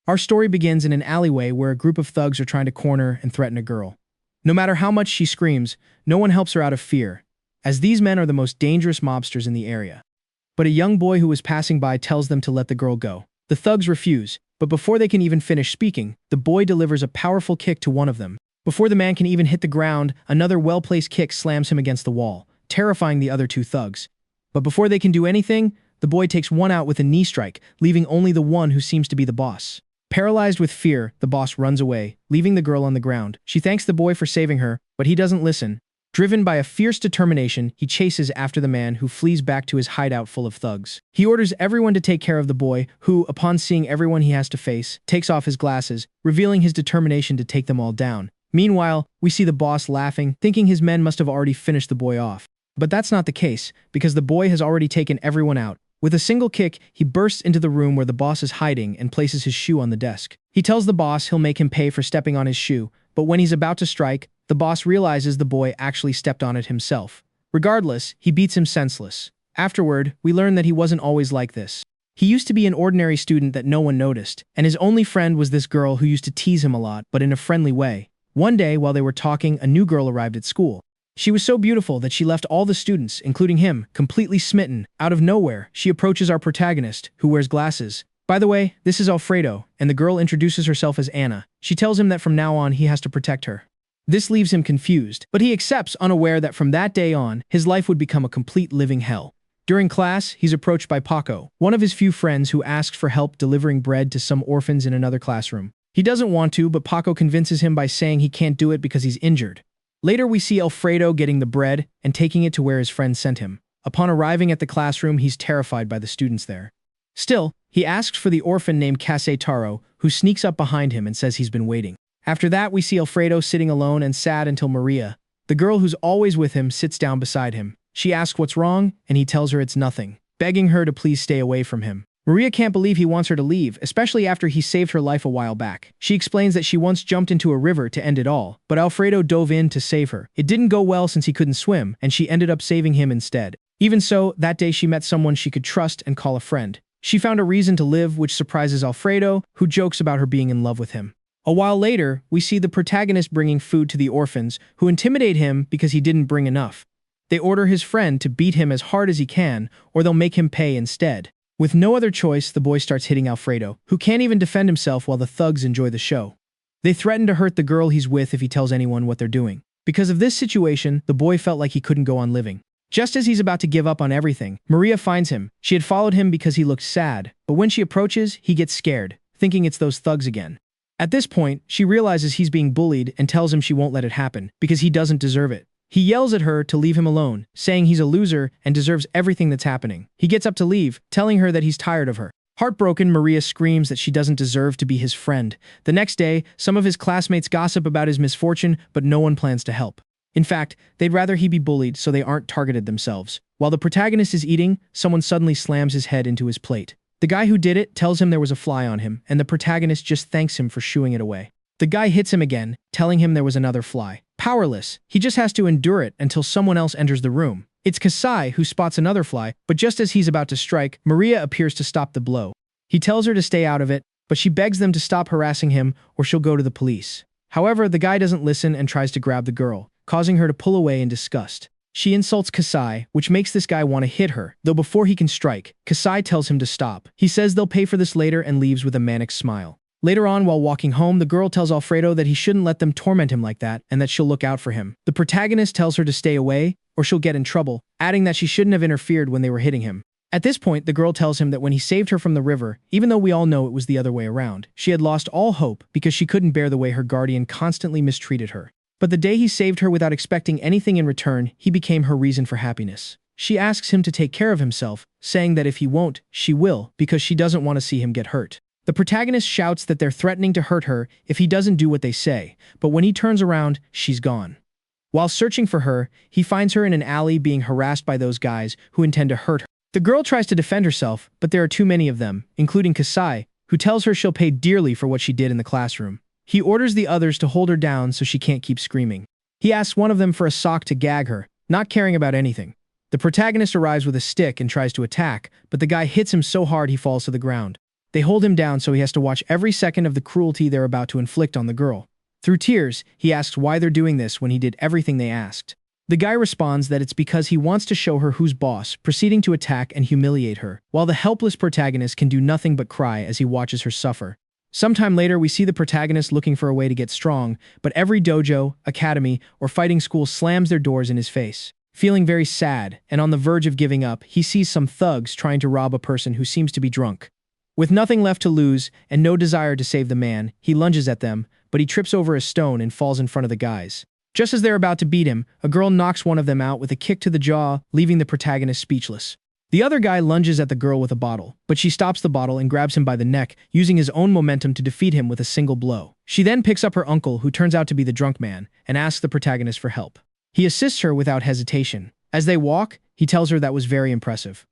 Our story begins in an alleyway where a group of thugs are trying to corner and threaten a girl. No matter how much she screams, no one helps her out of fear, as these men are the most dangerous mobsters in the area. But a young boy who is passing by tells them to let the girl go. The thugs refuse, but before they can even finish speaking, the boy delivers a powerful kick to one of them. Before the man can even hit the ground, another well-placed kick slams him against the wall, terrifying the other two thugs. But before they can do anything, the boy takes one out with a knee strike, leaving only the one who seems to be the boss. Paralyzed with fear, the boss runs away, leaving the girl on the ground. She thanks the boy for saving her, but he doesn't listen. Driven by a fierce determination, he chases after the man who flees back to his hideout full of thugs. He orders everyone to take care of the boy, who, upon seeing everyone he has to face, takes off his glasses, revealing his determination to take them all down. Meanwhile, we see the boss laughing, thinking his men must have already finished the boy off. But that's not the case, because the boy has already taken everyone out. With a single kick, he bursts into the room where the boss is hiding and places his shoe on the desk. He tells the boss he'll make him pay for stepping on his shoe, but when he's about to strike, the boss realizes the boy actually stepped on it himself. Regardless, he beats him senseless. Afterward, we learn that he wasn't always like this. He used to be an ordinary student that no one noticed, and his only friend was this girl who used to tease him a lot, but in a friendly way. One day, while they were talking, a new girl arrived at school. She was so beautiful that she left all the students, including him, completely smitten. Out of nowhere, she approaches our protagonist, who wears glasses. By the way, this is Alfredo, and the girl introduces herself as Anna. She tells him that from now on he has to protect her. This leaves him confused, but he accepts, unaware that from that day on, his life would become a complete living hell. During class, he's approached by Paco, one of his few friends who asks for help delivering bread to some orphans in another classroom. He doesn't want to, but Paco convinces him by saying he can't do it because he's injured. Later, we see Alfredo getting the bread and taking it to where his friend sent him. Upon arriving at the classroom, he's terrified by the students there. Still, he asks for the orphan named Kase Taro, who sneaks up behind him and says he's been waiting. After that, we see Alfredo sitting alone and sad until Maria, the girl who's always with him, sits down beside him. She asks what's wrong, and he tells her it's nothing, begging her to please stay away from him. Maria can't believe he wants her to leave, especially after he saved her life a while back. She explains that she once jumped into a river to end it all, but Alfredo dove in to save her. It didn't go well since he couldn't swim, and she ended up saving him instead. Even so, that day she met someone she could trust and call a friend. She found a reason to live, which surprises Alfredo, who jokes about her being in love with him. A while later, we see the protagonist bringing food to the orphans, who intimidate him because he didn't bring enough. They order his friend to beat him as hard as he can, or they'll make him pay instead. With no other choice, the boy starts hitting Alfredo, who can't even defend himself while the thugs enjoy the show. They threaten to hurt the girl he's with if he tells anyone what they're doing. Because of this situation, the boy felt like he couldn't go on living. Just as he's about to give up on everything, Maria finds him. She had followed him because he looked sad, but when she approaches, he gets scared, thinking it's those thugs again. At this point, she realizes he's being bullied and tells him she won't let it happen, because he doesn't deserve it. He yells at her to leave him alone, saying he's a loser and deserves everything that's happening. He gets up to leave, telling her that he's tired of her. Heartbroken, Maria screams that she doesn't deserve to be his friend. The next day, some of his classmates gossip about his misfortune, but no one plans to help. In fact, they'd rather he be bullied so they aren't targeted themselves. While the protagonist is eating, someone suddenly slams his head into his plate. The guy who did it tells him there was a fly on him, and the protagonist just thanks him for shooing it away. The guy hits him again, telling him there was another fly. Powerless, he just has to endure it until someone else enters the room. It's Kasai who spots another fly, but just as he's about to strike, Maria appears to stop the blow. He tells her to stay out of it, but she begs them to stop harassing him or she'll go to the police. However, the guy doesn't listen and tries to grab the girl, causing her to pull away in disgust. She insults Kasai, which makes this guy want to hit her, though before he can strike, Kasai tells him to stop. He says they'll pay for this later and leaves with a manic smile. Later on, while walking home, the girl tells Alfredo that he shouldn't let them torment him like that and that she'll look out for him. The protagonist tells her to stay away or she'll get in trouble, adding that she shouldn't have interfered when they were hitting him. At this point, the girl tells him that when he saved her from the river, even though we all know it was the other way around, she had lost all hope because she couldn't bear the way her guardian constantly mistreated her. But the day he saved her without expecting anything in return, he became her reason for happiness. She asks him to take care of himself, saying that if he won't, she will, because she doesn't want to see him get hurt. The protagonist shouts that they're threatening to hurt her if he doesn't do what they say, but when he turns around, she's gone. While searching for her, he finds her in an alley being harassed by those guys who intend to hurt her. The girl tries to defend herself, but there are too many of them, including Kasai, who tells her she'll pay dearly for what she did in the classroom. He orders the others to hold her down so she can't keep screaming. He asks one of them for a sock to gag her, not caring about anything. The protagonist arrives with a stick and tries to attack, but the guy hits him so hard he falls to the ground. They hold him down so he has to watch every second of the cruelty they're about to inflict on the girl. Through tears, he asks why they're doing this when he did everything they asked. The guy responds that it's because he wants to show her who's boss, proceeding to attack and humiliate her, while the helpless protagonist can do nothing but cry as he watches her suffer. Sometime later, we see the protagonist looking for a way to get strong, but every dojo, academy, or fighting school slams their doors in his face. Feeling very sad, and on the verge of giving up, he sees some thugs trying to rob a person who seems to be drunk. With nothing left to lose, and no desire to save the man, he lunges at them, but he trips over a stone and falls in front of the guys. Just as they're about to beat him, a girl knocks one of them out with a kick to the jaw, leaving the protagonist speechless. The other guy lunges at the girl with a bottle, but she stops the bottle and grabs him by the neck, using his own momentum to defeat him with a single blow. She then picks up her uncle, who turns out to be the drunk man, and asks the protagonist for help. He assists her without hesitation. As they walk, he tells her that was very impressive.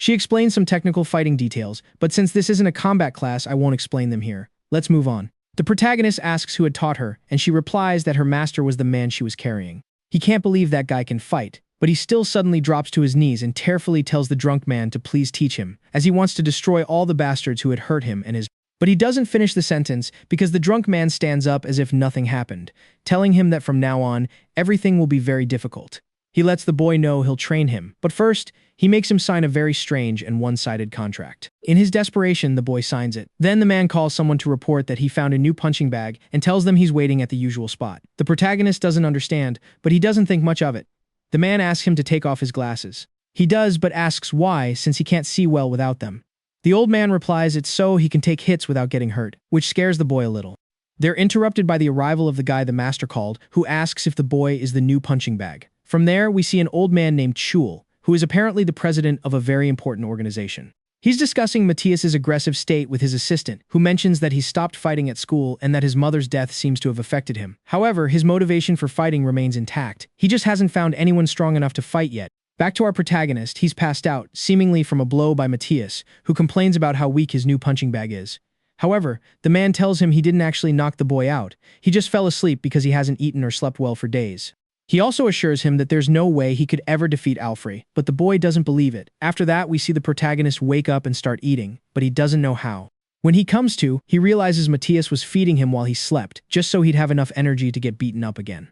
She explains some technical fighting details, but since this isn't a combat class, I won't explain them here. Let's move on. The protagonist asks who had taught her, and she replies that her master was the man she was carrying. He can't believe that guy can fight, but he still suddenly drops to his knees and tearfully tells the drunk man to please teach him, as he wants to destroy all the bastards who had hurt him and his. But he doesn't finish the sentence because the drunk man stands up as if nothing happened, telling him that from now on, everything will be very difficult. He lets the boy know he'll train him, but first, he makes him sign a very strange and one-sided contract. In his desperation, the boy signs it. Then the man calls someone to report that he found a new punching bag and tells them he's waiting at the usual spot. The protagonist doesn't understand, but he doesn't think much of it. The man asks him to take off his glasses. He does, but asks why, since he can't see well without them. The old man replies it's so he can take hits without getting hurt, which scares the boy a little. They're interrupted by the arrival of the guy the master called, who asks if the boy is the new punching bag. From there, we see an old man named Chul, who is apparently the president of a very important organization. He's discussing Matthias's aggressive state with his assistant, who mentions that he stopped fighting at school and that his mother's death seems to have affected him. However, his motivation for fighting remains intact. He just hasn't found anyone strong enough to fight yet. Back to our protagonist, he's passed out, seemingly from a blow by Matthias, who complains about how weak his new punching bag is. However, the man tells him he didn't actually knock the boy out. He just fell asleep because he hasn't eaten or slept well for days. He also assures him that there's no way he could ever defeat Alfred, but the boy doesn't believe it. After that, we see the protagonist wake up and start eating, but he doesn't know how. When he comes to, he realizes Matthias was feeding him while he slept, just so he'd have enough energy to get beaten up again.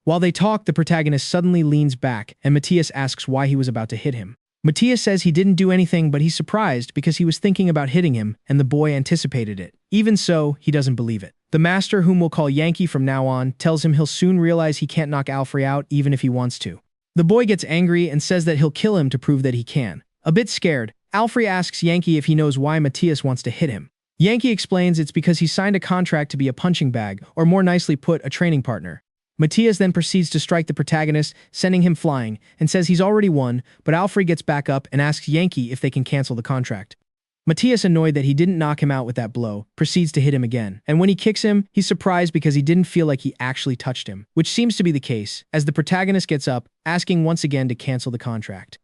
While they talk, the protagonist suddenly leans back, and Matthias asks why he was about to hit him. Matthias says he didn't do anything, but he's surprised because he was thinking about hitting him, and the boy anticipated it. Even so, he doesn't believe it. The master, whom we'll call Yankee from now on, tells him he'll soon realize he can't knock Alfred out even if he wants to. The boy gets angry and says that he'll kill him to prove that he can. A bit scared, Alfred asks Yankee if he knows why Matthias wants to hit him. Yankee explains it's because he signed a contract to be a punching bag, or more nicely put, a training partner. Matthias then proceeds to strike the protagonist, sending him flying, and says he's already won, but Alfred gets back up and asks Yankee if they can cancel the contract. Matthias, annoyed that he didn't knock him out with that blow, proceeds to hit him again. And when he kicks him, he's surprised because he didn't feel like he actually touched him, which seems to be the case, as the protagonist gets up, asking once again to cancel the contract.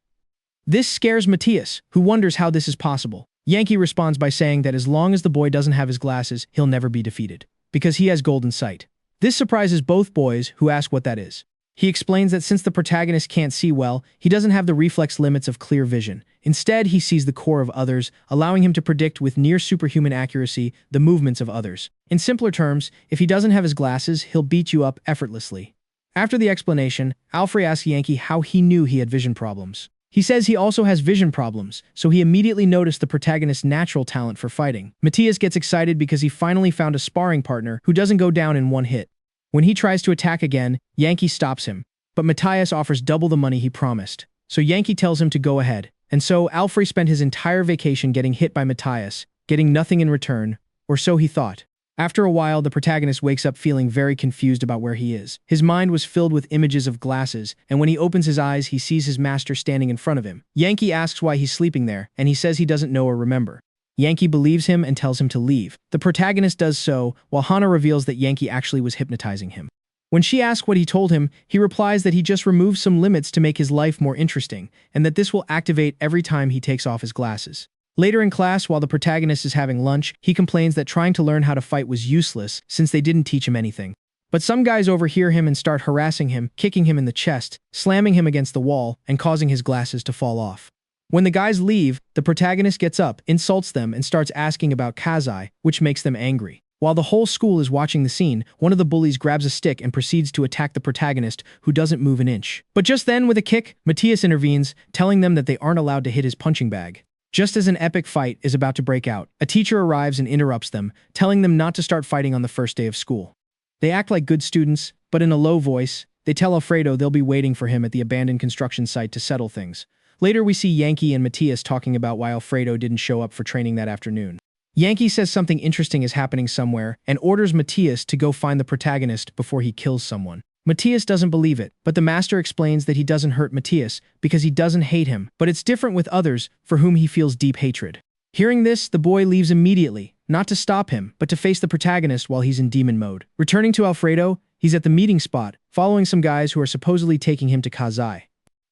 This scares Matthias, who wonders how this is possible. Yankee responds by saying that as long as the boy doesn't have his glasses, he'll never be defeated, because he has golden sight. This surprises both boys, who ask what that is. He explains that since the protagonist can't see well, he doesn't have the reflex limits of clear vision. Instead, he sees the core of others, allowing him to predict with near superhuman accuracy the movements of others. In simpler terms, if he doesn't have his glasses, he'll beat you up effortlessly. After the explanation, Alfred asks Yankee how he knew he had vision problems. He says he also has vision problems, so he immediately noticed the protagonist's natural talent for fighting. Matthias gets excited because he finally found a sparring partner who doesn't go down in one hit. When he tries to attack again, Yankee stops him, but Matthias offers double the money he promised. So Yankee tells him to go ahead. And so Alfred spent his entire vacation getting hit by Matthias, getting nothing in return, or so he thought. After a while, the protagonist wakes up feeling very confused about where he is. His mind was filled with images of glasses, and when he opens his eyes, he sees his master standing in front of him. Yankee asks why he's sleeping there, and he says he doesn't know or remember. Yankee believes him and tells him to leave. The protagonist does so, while Hana reveals that Yankee actually was hypnotizing him. When she asks what he told him, he replies that he just removed some limits to make his life more interesting, and that this will activate every time he takes off his glasses. Later in class, while the protagonist is having lunch, he complains that trying to learn how to fight was useless since they didn't teach him anything. But some guys overhear him and start harassing him, kicking him in the chest, slamming him against the wall, and causing his glasses to fall off. When the guys leave, the protagonist gets up, insults them, and starts asking about Kazai, which makes them angry. While the whole school is watching the scene, one of the bullies grabs a stick and proceeds to attack the protagonist, who doesn't move an inch. But just then, with a kick, Matthias intervenes, telling them that they aren't allowed to hit his punching bag. Just as an epic fight is about to break out, a teacher arrives and interrupts them, telling them not to start fighting on the first day of school. They act like good students, but in a low voice, they tell Alfredo they'll be waiting for him at the abandoned construction site to settle things. Later, we see Yankee and Matthias talking about why Alfredo didn't show up for training that afternoon. Yankee says something interesting is happening somewhere and orders Matthias to go find the protagonist before he kills someone. Matthias doesn't believe it, but the master explains that he doesn't hurt Matthias because he doesn't hate him, but it's different with others for whom he feels deep hatred. Hearing this, the boy leaves immediately, not to stop him, but to face the protagonist while he's in demon mode. Returning to Alfredo, he's at the meeting spot, following some guys who are supposedly taking him to Kazai.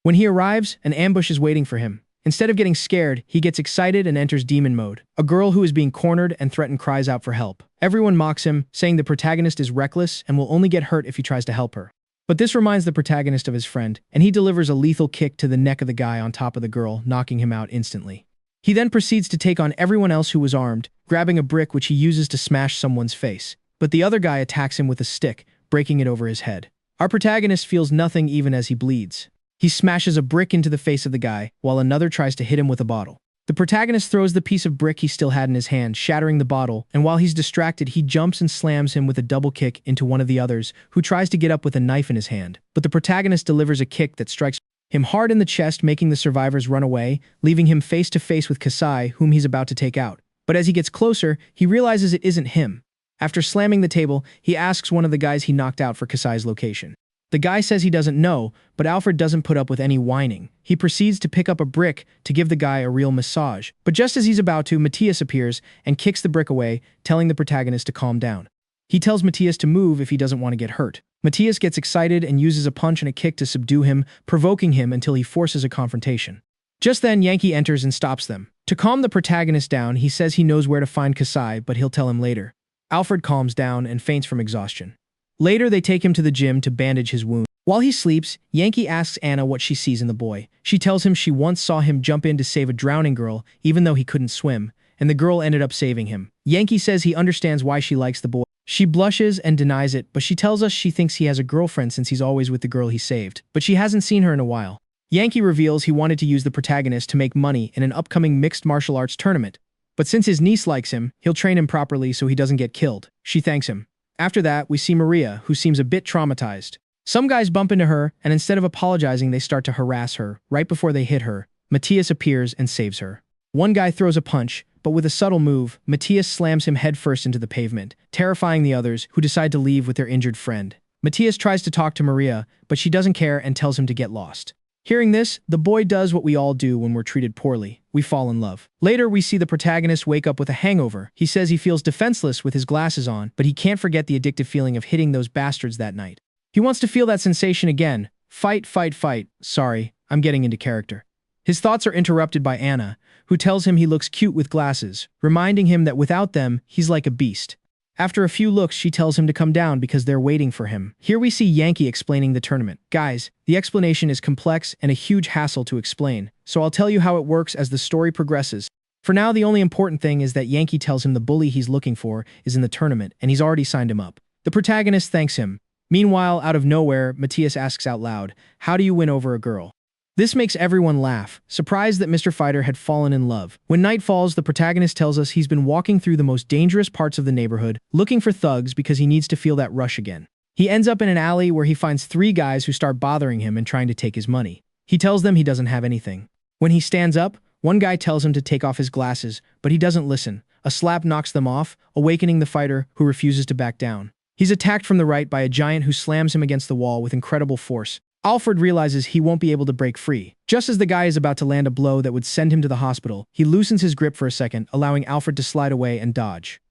When he arrives, an ambush is waiting for him. Instead of getting scared, he gets excited and enters demon mode. A girl who is being cornered and threatened cries out for help. Everyone mocks him, saying the protagonist is reckless and will only get hurt if he tries to help her. But this reminds the protagonist of his friend, and he delivers a lethal kick to the neck of the guy on top of the girl, knocking him out instantly. He then proceeds to take on everyone else who was armed, grabbing a brick which he uses to smash someone's face. But the other guy attacks him with a stick, breaking it over his head. Our protagonist feels nothing even as he bleeds. He smashes a brick into the face of the guy, while another tries to hit him with a bottle. The protagonist throws the piece of brick he still had in his hand, shattering the bottle, and while he's distracted, he jumps and slams him with a double kick into one of the others, who tries to get up with a knife in his hand. But the protagonist delivers a kick that strikes him hard in the chest, making the survivors run away, leaving him face to face with Kasai, whom he's about to take out. But as he gets closer, he realizes it isn't him. After slamming the table, he asks one of the guys he knocked out for Kasai's location. The guy says he doesn't know, but Alfred doesn't put up with any whining. He proceeds to pick up a brick to give the guy a real massage. But just as he's about to, Matthias appears and kicks the brick away, telling the protagonist to calm down. He tells Matthias to move if he doesn't want to get hurt. Matthias gets excited and uses a punch and a kick to subdue him, provoking him until he forces a confrontation. Just then, Yankee enters and stops them. To calm the protagonist down, he says he knows where to find Kasai, but he'll tell him later. Alfred calms down and faints from exhaustion. Later, they take him to the gym to bandage his wound. While he sleeps, Yankee asks Anna what she sees in the boy. She tells him she once saw him jump in to save a drowning girl, even though he couldn't swim, and the girl ended up saving him. Yankee says he understands why she likes the boy. She blushes and denies it, but she tells us she thinks he has a girlfriend since he's always with the girl he saved, but she hasn't seen her in a while. Yankee reveals he wanted to use the protagonist to make money in an upcoming mixed martial arts tournament, but since his niece likes him, he'll train him properly so he doesn't get killed. She thanks him. After that, we see Maria, who seems a bit traumatized. Some guys bump into her, and instead of apologizing, they start to harass her. Right before they hit her, Matthias appears and saves her. One guy throws a punch, but with a subtle move, Matthias slams him headfirst into the pavement, terrifying the others, who decide to leave with their injured friend. Matthias tries to talk to Maria, but she doesn't care and tells him to get lost. Hearing this, the boy does what we all do when we're treated poorly. We fall in love. Later, we see the protagonist wake up with a hangover. He says he feels defenseless with his glasses on, but he can't forget the addictive feeling of hitting those bastards that night. He wants to feel that sensation again. Fight, fight, fight. Sorry, I'm getting into character. His thoughts are interrupted by Anna, who tells him he looks cute with glasses, reminding him that without them, he's like a beast. After a few looks, she tells him to come down because they're waiting for him. Here we see Yankee explaining the tournament. Guys, the explanation is complex and a huge hassle to explain, so I'll tell you how it works as the story progresses. For now, the only important thing is that Yankee tells him the bully he's looking for is in the tournament, and he's already signed him up. The protagonist thanks him. Meanwhile, out of nowhere, Matthias asks out loud, "How do you win over a girl?" This makes everyone laugh, surprised that Mr. Fighter had fallen in love. When night falls, the protagonist tells us he's been walking through the most dangerous parts of the neighborhood, looking for thugs because he needs to feel that rush again. He ends up in an alley where he finds 3 guys who start bothering him and trying to take his money. He tells them he doesn't have anything. When he stands up, one guy tells him to take off his glasses, but he doesn't listen. A slap knocks them off, awakening the fighter, who refuses to back down. He's attacked from the right by a giant who slams him against the wall with incredible force. Alfred realizes he won't be able to break free. Just as the guy is about to land a blow that would send him to the hospital, he loosens his grip for a second, allowing Alfred to slide away and dodge.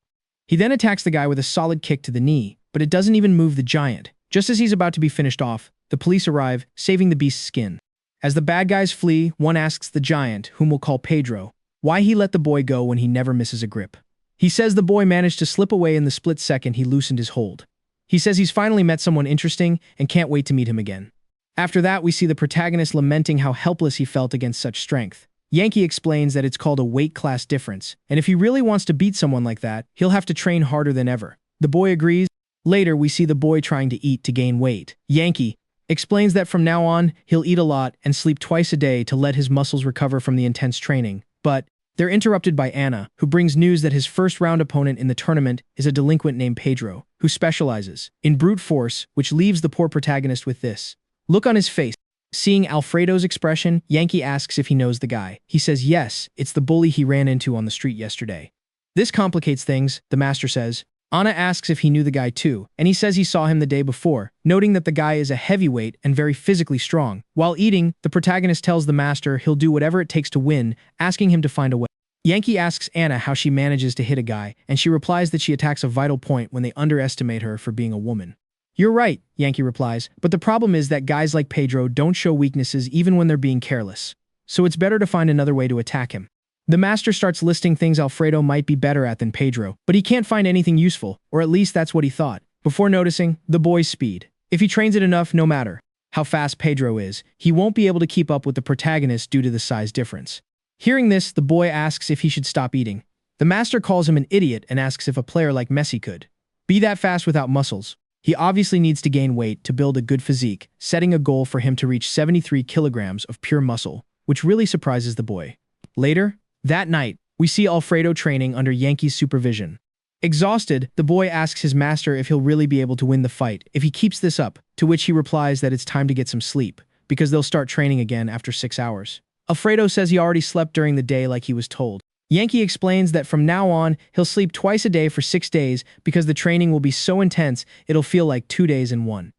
He then attacks the guy with a solid kick to the knee, but it doesn't even move the giant. Just as he's about to be finished off, the police arrive, saving the beast's skin. As the bad guys flee, one asks the giant, whom we'll call Pedro, why he let the boy go when he never misses a grip. He says the boy managed to slip away in the split second he loosened his hold. He says he's finally met someone interesting and can't wait to meet him again. After that, we see the protagonist lamenting how helpless he felt against such strength. Yankee explains that it's called a weight class difference, and if he really wants to beat someone like that, he'll have to train harder than ever. The boy agrees. Later, we see the boy trying to eat to gain weight. Yankee explains that from now on, he'll eat a lot and sleep twice a day to let his muscles recover from the intense training. But they're interrupted by Anna, who brings news that his first-round opponent in the tournament is a delinquent named Pedro, who specializes in brute force, which leaves the poor protagonist with this look on his face. Seeing Alfredo's expression, Yankee asks if he knows the guy. He says yes, it's the bully he ran into on the street yesterday. This complicates things, the master says. Anna asks if he knew the guy too, and he says he saw him the day before, noting that the guy is a heavyweight and very physically strong. While eating, the protagonist tells the master he'll do whatever it takes to win, asking him to find a way. Yankee asks Anna how she manages to hit a guy, and she replies that she attacks a vital point when they underestimate her for being a woman. You're right, Yankee replies, but the problem is that guys like Pedro don't show weaknesses even when they're being careless. So it's better to find another way to attack him. The master starts listing things Alfredo might be better at than Pedro, but he can't find anything useful, or at least that's what he thought, before noticing the boy's speed. If he trains it enough, no matter how fast Pedro is, he won't be able to keep up with the protagonist due to the size difference. Hearing this, the boy asks if he should stop eating. The master calls him an idiot and asks if a player like Messi could be that fast without muscles. He obviously needs to gain weight to build a good physique, setting a goal for him to reach 73 kilograms of pure muscle, which really surprises the boy. Later, that night, we see Alfredo training under Yankee's supervision. Exhausted, the boy asks his master if he'll really be able to win the fight if he keeps this up, to which he replies that it's time to get some sleep, because they'll start training again after 6 hours. Alfredo says he already slept during the day like he was told. Yankee explains that from now on, he'll sleep twice a day for 6 days because the training will be so intense it'll feel like 2 days in one.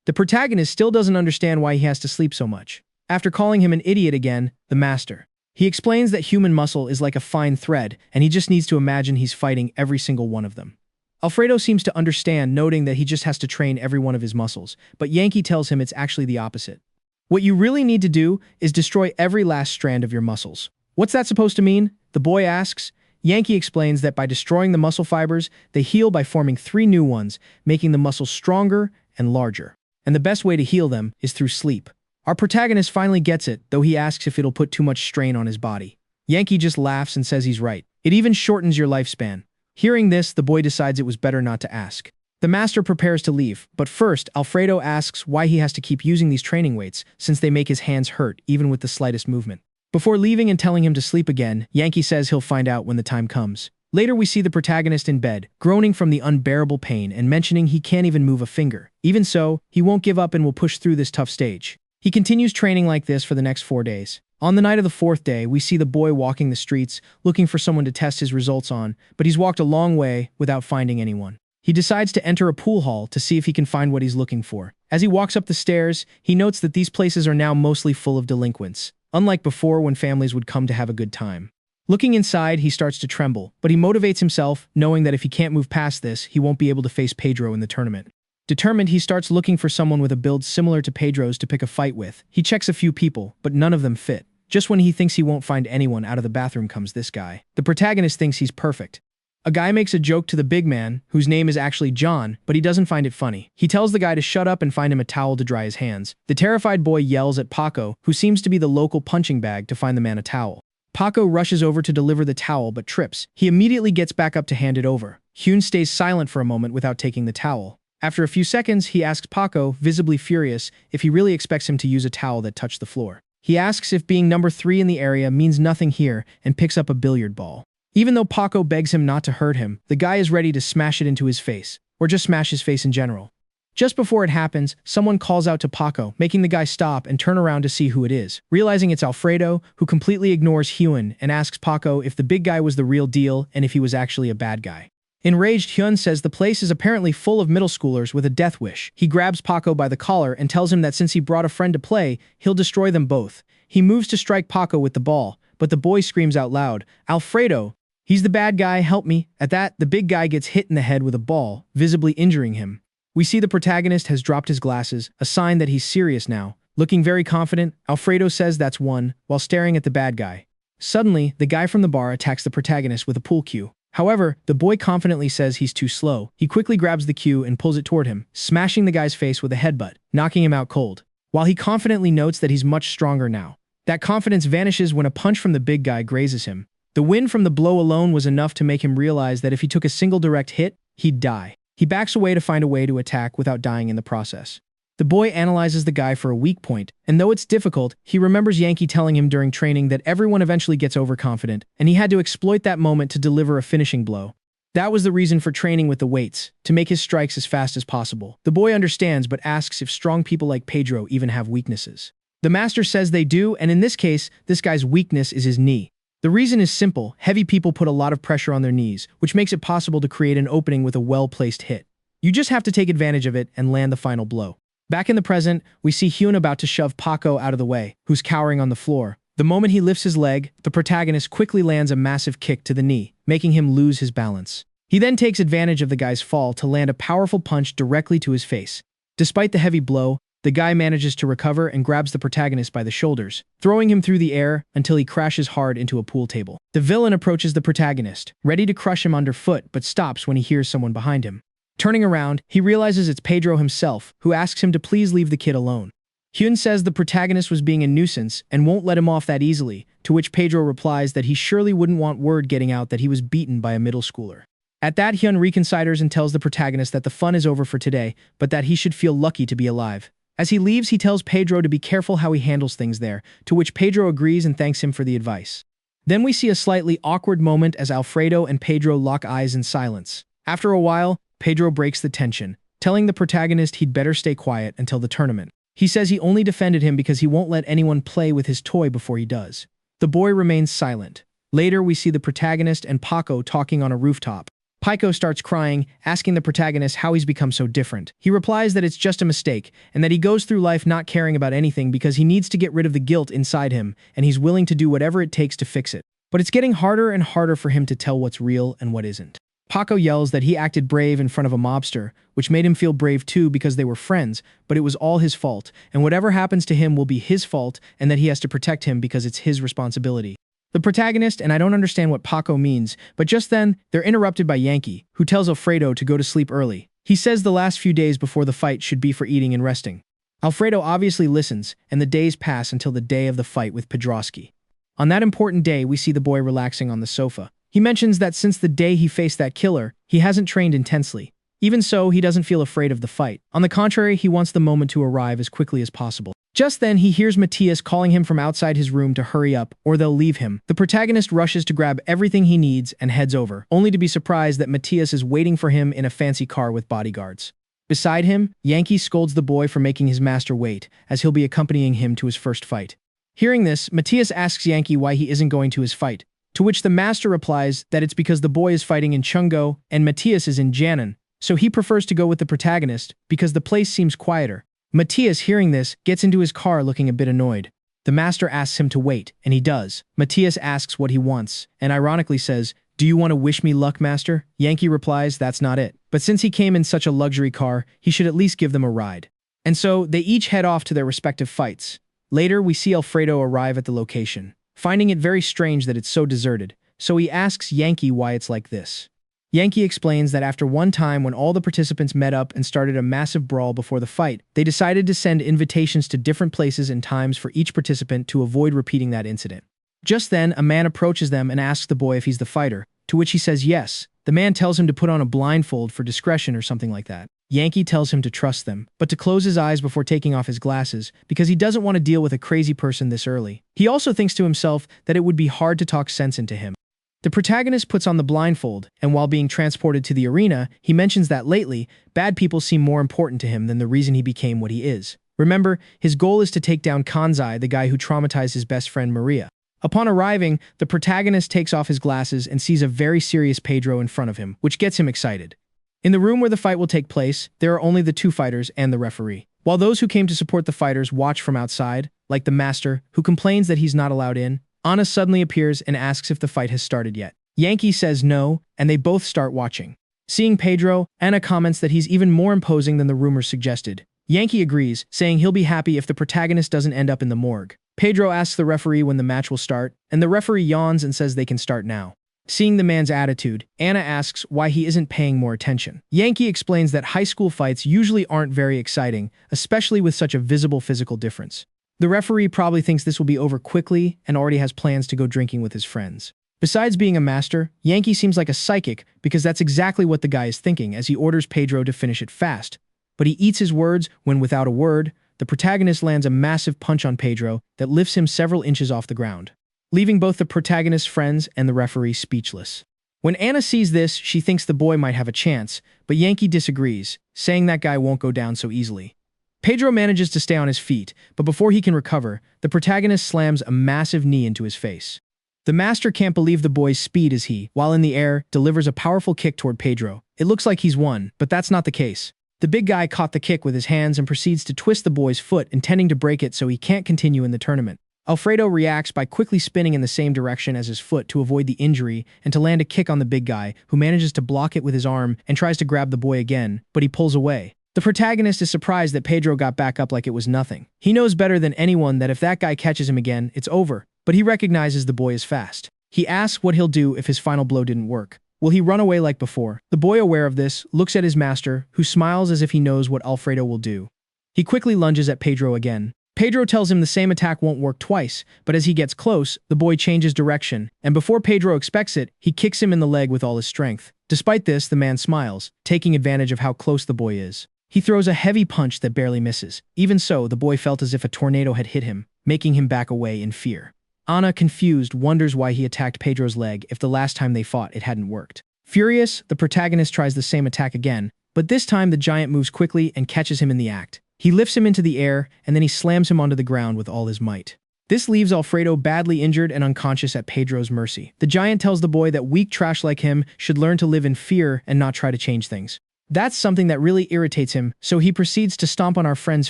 The protagonist still doesn't understand why he has to sleep so much. After calling him an idiot again, the master. He explains that human muscle is like a fine thread, and he just needs to imagine he's fighting every single one of them. Alfredo seems to understand, noting that he just has to train every one of his muscles, but Yankee tells him it's actually the opposite. What you really need to do is destroy every last strand of your muscles. What's that supposed to mean? The boy asks. Yankee explains that by destroying the muscle fibers, they heal by forming 3 new ones, making the muscles stronger and larger. And the best way to heal them is through sleep. Our protagonist finally gets it, though he asks if it'll put too much strain on his body. Yankee just laughs and says he's right. It even shortens your lifespan. Hearing this, the boy decides it was better not to ask. The master prepares to leave, but first, Alfredo asks why he has to keep using these training weights, since they make his hands hurt even with the slightest movement. Before leaving and telling him to sleep again, Yankee says he'll find out when the time comes. Later, we see the protagonist in bed, groaning from the unbearable pain and mentioning he can't even move a finger. Even so, he won't give up and will push through this tough stage. He continues training like this for the next 4 days. On the night of the 4th day, we see the boy walking the streets, looking for someone to test his results on, but he's walked a long way without finding anyone. He decides to enter a pool hall to see if he can find what he's looking for. As he walks up the stairs, he notes that these places are now mostly full of delinquents, unlike before when families would come to have a good time. Looking inside, he starts to tremble, but he motivates himself, knowing that if he can't move past this, he won't be able to face Pedro in the tournament. Determined, he starts looking for someone with a build similar to Pedro's to pick a fight with. He checks a few people, but none of them fit. Just when he thinks he won't find anyone, out of the bathroom comes this guy. The protagonist thinks he's perfect. A guy makes a joke to the big man, whose name is actually John, but he doesn't find it funny. He tells the guy to shut up and find him a towel to dry his hands. The terrified boy yells at Paco, who seems to be the local punching bag, to find the man a towel. Paco rushes over to deliver the towel but trips. He immediately gets back up to hand it over. Hyun stays silent for a moment without taking the towel. After a few seconds, he asks Paco, visibly furious, if he really expects him to use a towel that touched the floor. He asks if being number 3 in the area means nothing here and picks up a billiard ball. Even though Paco begs him not to hurt him, the guy is ready to smash it into his face, or just smash his face in general. Just before it happens, someone calls out to Paco, making the guy stop and turn around to see who it is. Realizing it's Alfredo, who completely ignores Hyun and asks Paco if the big guy was the real deal and if he was actually a bad guy. Enraged, Hyun says the place is apparently full of middle schoolers with a death wish. He grabs Paco by the collar and tells him that since he brought a friend to play, he'll destroy them both. He moves to strike Paco with the ball, but the boy screams out loud, "Alfredo! He's the bad guy, help me." At that, the big guy gets hit in the head with a ball, visibly injuring him. We see the protagonist has dropped his glasses, a sign that he's serious now. Looking very confident, Alfredo says that's one, while staring at the bad guy. Suddenly, the guy from the bar attacks the protagonist with a pool cue. However, the boy confidently says he's too slow. He quickly grabs the cue and pulls it toward him, smashing the guy's face with a headbutt, knocking him out cold. While he confidently notes that he's much stronger now. That confidence vanishes when a punch from the big guy grazes him. The wind from the blow alone was enough to make him realize that if he took a single direct hit, he'd die. He backs away to find a way to attack without dying in the process. The boy analyzes the guy for a weak point, and though it's difficult, he remembers Yankee telling him during training that everyone eventually gets overconfident, and he had to exploit that moment to deliver a finishing blow. That was the reason for training with the weights, to make his strikes as fast as possible. The boy understands but asks if strong people like Pedro even have weaknesses. The master says they do, and in this case, this guy's weakness is his knee. The reason is simple: heavy people put a lot of pressure on their knees, which makes it possible to create an opening with a well-placed hit. You just have to take advantage of it and land the final blow. Back in the present, we see Hyun about to shove Paco out of the way, who's cowering on the floor. The moment he lifts his leg, the protagonist quickly lands a massive kick to the knee, making him lose his balance. He then takes advantage of the guy's fall to land a powerful punch directly to his face. Despite the heavy blow, the guy manages to recover and grabs the protagonist by the shoulders, throwing him through the air until he crashes hard into a pool table. The villain approaches the protagonist, ready to crush him underfoot, but stops when he hears someone behind him. Turning around, he realizes it's Pedro himself, who asks him to please leave the kid alone. Hyun says the protagonist was being a nuisance and won't let him off that easily, to which Pedro replies that he surely wouldn't want word getting out that he was beaten by a middle schooler. At that, Hyun reconsiders and tells the protagonist that the fun is over for today, but that he should feel lucky to be alive. As he leaves, he tells Pedro to be careful how he handles things there, to which Pedro agrees and thanks him for the advice. Then we see a slightly awkward moment as Alfredo and Pedro lock eyes in silence. After a while, Pedro breaks the tension, telling the protagonist he'd better stay quiet until the tournament. He says he only defended him because he won't let anyone play with his toy before he does. The boy remains silent. Later, we see the protagonist and Paco talking on a rooftop. Paco starts crying, asking the protagonist how he's become so different. He replies that it's just a mistake, and that he goes through life not caring about anything because he needs to get rid of the guilt inside him, and he's willing to do whatever it takes to fix it. But it's getting harder and harder for him to tell what's real and what isn't. Paco yells that he acted brave in front of a mobster, which made him feel brave too because they were friends, but it was all his fault, and whatever happens to him will be his fault, and that he has to protect him because it's his responsibility. The protagonist, and I don't understand what Paco means, but just then, they're interrupted by Yankee, who tells Alfredo to go to sleep early. He says the last few days before the fight should be for eating and resting. Alfredo obviously listens, and the days pass until the day of the fight with Pedrosky. On that important day, we see the boy relaxing on the sofa. He mentions that since the day he faced that killer, he hasn't trained intensely. Even so, he doesn't feel afraid of the fight. On the contrary, he wants the moment to arrive as quickly as possible. Just then, he hears Matthias calling him from outside his room to hurry up, or they'll leave him. The protagonist rushes to grab everything he needs and heads over, only to be surprised that Matthias is waiting for him in a fancy car with bodyguards. Beside him, Yankee scolds the boy for making his master wait, as he'll be accompanying him to his first fight. Hearing this, Matthias asks Yankee why he isn't going to his fight, to which the master replies that it's because the boy is fighting in Chungo and Matthias is in Janan, so he prefers to go with the protagonist because the place seems quieter. Matthias, hearing this, gets into his car looking a bit annoyed. The master asks him to wait, and he does. Matthias asks what he wants, and ironically says, "Do you want to wish me luck, master?" Yankee replies that's not it, but since he came in such a luxury car, he should at least give them a ride. And so, they each head off to their respective fights. Later, we see Alfredo arrive at the location, finding it very strange that it's so deserted, so he asks Yankee why it's like this. Yankee explains that after one time when all the participants met up and started a massive brawl before the fight, they decided to send invitations to different places and times for each participant to avoid repeating that incident. Just then, a man approaches them and asks the boy if he's the fighter, to which he says yes. The man tells him to put on a blindfold for discretion or something like that. Yankee tells him to trust them, but to close his eyes before taking off his glasses, because he doesn't want to deal with a crazy person this early. He also thinks to himself that it would be hard to talk sense into him. The protagonist puts on the blindfold, and while being transported to the arena, he mentions that lately, bad people seem more important to him than the reason he became what he is. Remember, his goal is to take down Kanzai, the guy who traumatized his best friend Maria. Upon arriving, the protagonist takes off his glasses and sees a very serious Pedro in front of him, which gets him excited. In the room where the fight will take place, there are only the two fighters and the referee. While those who came to support the fighters watch from outside, like the master, who complains that he's not allowed in, Anna suddenly appears and asks if the fight has started yet. Yankee says no, and they both start watching. Seeing Pedro, Anna comments that he's even more imposing than the rumors suggested. Yankee agrees, saying he'll be happy if the protagonist doesn't end up in the morgue. Pedro asks the referee when the match will start, and the referee yawns and says they can start now. Seeing the man's attitude, Anna asks why he isn't paying more attention. Yankee explains that high school fights usually aren't very exciting, especially with such a visible physical difference. The referee probably thinks this will be over quickly and already has plans to go drinking with his friends. Besides being a master, Yankee seems like a psychic because that's exactly what the guy is thinking as he orders Pedro to finish it fast. But he eats his words when, without a word, the protagonist lands a massive punch on Pedro that lifts him several inches off the ground, leaving both the protagonist's friends and the referee speechless. When Anna sees this, she thinks the boy might have a chance, but Yankee disagrees, saying that guy won't go down so easily. Pedro manages to stay on his feet, but before he can recover, the protagonist slams a massive knee into his face. The master can't believe the boy's speed as he, while in the air, delivers a powerful kick toward Pedro. It looks like he's won, but that's not the case. The big guy caught the kick with his hands and proceeds to twist the boy's foot, intending to break it so he can't continue in the tournament. Alfredo reacts by quickly spinning in the same direction as his foot to avoid the injury and to land a kick on the big guy, who manages to block it with his arm and tries to grab the boy again, but he pulls away. The protagonist is surprised that Pedro got back up like it was nothing. He knows better than anyone that if that guy catches him again, it's over, but he recognizes the boy is fast. He asks what he'll do if his final blow didn't work. Will he run away like before? The boy, aware of this, looks at his master, who smiles as if he knows what Alfredo will do. He quickly lunges at Pedro again. Pedro tells him the same attack won't work twice, but as he gets close, the boy changes direction, and before Pedro expects it, he kicks him in the leg with all his strength. Despite this, the man smiles, taking advantage of how close the boy is. He throws a heavy punch that barely misses. Even so, the boy felt as if a tornado had hit him, making him back away in fear. Anna, confused, wonders why he attacked Pedro's leg if the last time they fought it hadn't worked. Furious, the protagonist tries the same attack again, but this time the giant moves quickly and catches him in the act. He lifts him into the air, and then he slams him onto the ground with all his might. This leaves Alfredo badly injured and unconscious at Pedro's mercy. The giant tells the boy that weak trash like him should learn to live in fear and not try to change things. That's something that really irritates him, so he proceeds to stomp on our friend's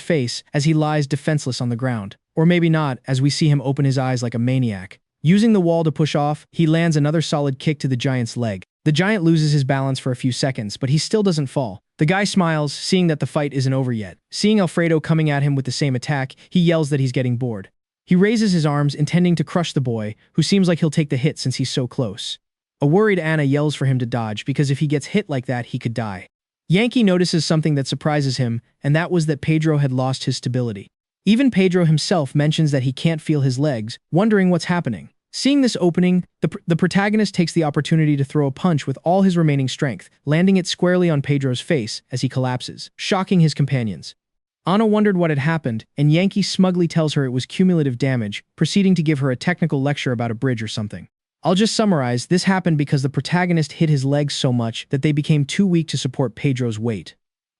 face as he lies defenseless on the ground. Or maybe not, as we see him open his eyes like a maniac. Using the wall to push off, he lands another solid kick to the giant's leg. The giant loses his balance for a few seconds, but he still doesn't fall. The guy smiles, seeing that the fight isn't over yet. Seeing Alfredo coming at him with the same attack, he yells that he's getting bored. He raises his arms, intending to crush the boy, who seems like he'll take the hit since he's so close. A worried Anna yells for him to dodge, because if he gets hit like that, he could die. Yankee notices something that surprises him, and that was that Pedro had lost his stability. Even Pedro himself mentions that he can't feel his legs, wondering what's happening. Seeing this opening, the protagonist takes the opportunity to throw a punch with all his remaining strength, landing it squarely on Pedro's face as he collapses, shocking his companions. Anna wondered what had happened, and Yankee smugly tells her it was cumulative damage, proceeding to give her a technical lecture about a bridge or something. I'll just summarize, this happened because the protagonist hit his legs so much that they became too weak to support Pedro's weight.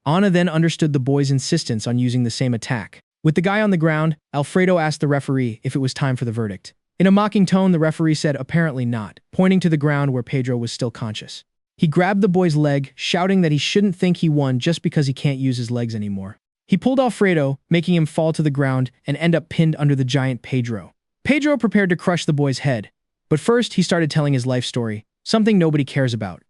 Anna then understood the boy's insistence on using the same attack. With the guy on the ground, Alfredo asked the referee if it was time for the verdict. In a mocking tone, the referee said apparently not, pointing to the ground where Pedro was still conscious. He grabbed the boy's leg, shouting that he shouldn't think he won just because he can't use his legs anymore. He pulled Alfredo, making him fall to the ground and end up pinned under the giant Pedro. Pedro prepared to crush the boy's head, but first he started telling his life story, something nobody cares about.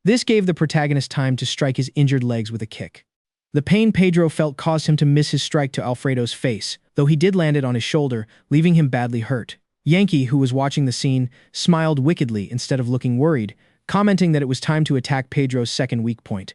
This gave the protagonist time to strike his injured legs with a kick. The pain Pedro felt caused him to miss his strike to Alfredo's face, though he did land it on his shoulder, leaving him badly hurt. Yankee, who was watching the scene, smiled wickedly instead of looking worried, commenting that it was time to attack Pedro's second weak point.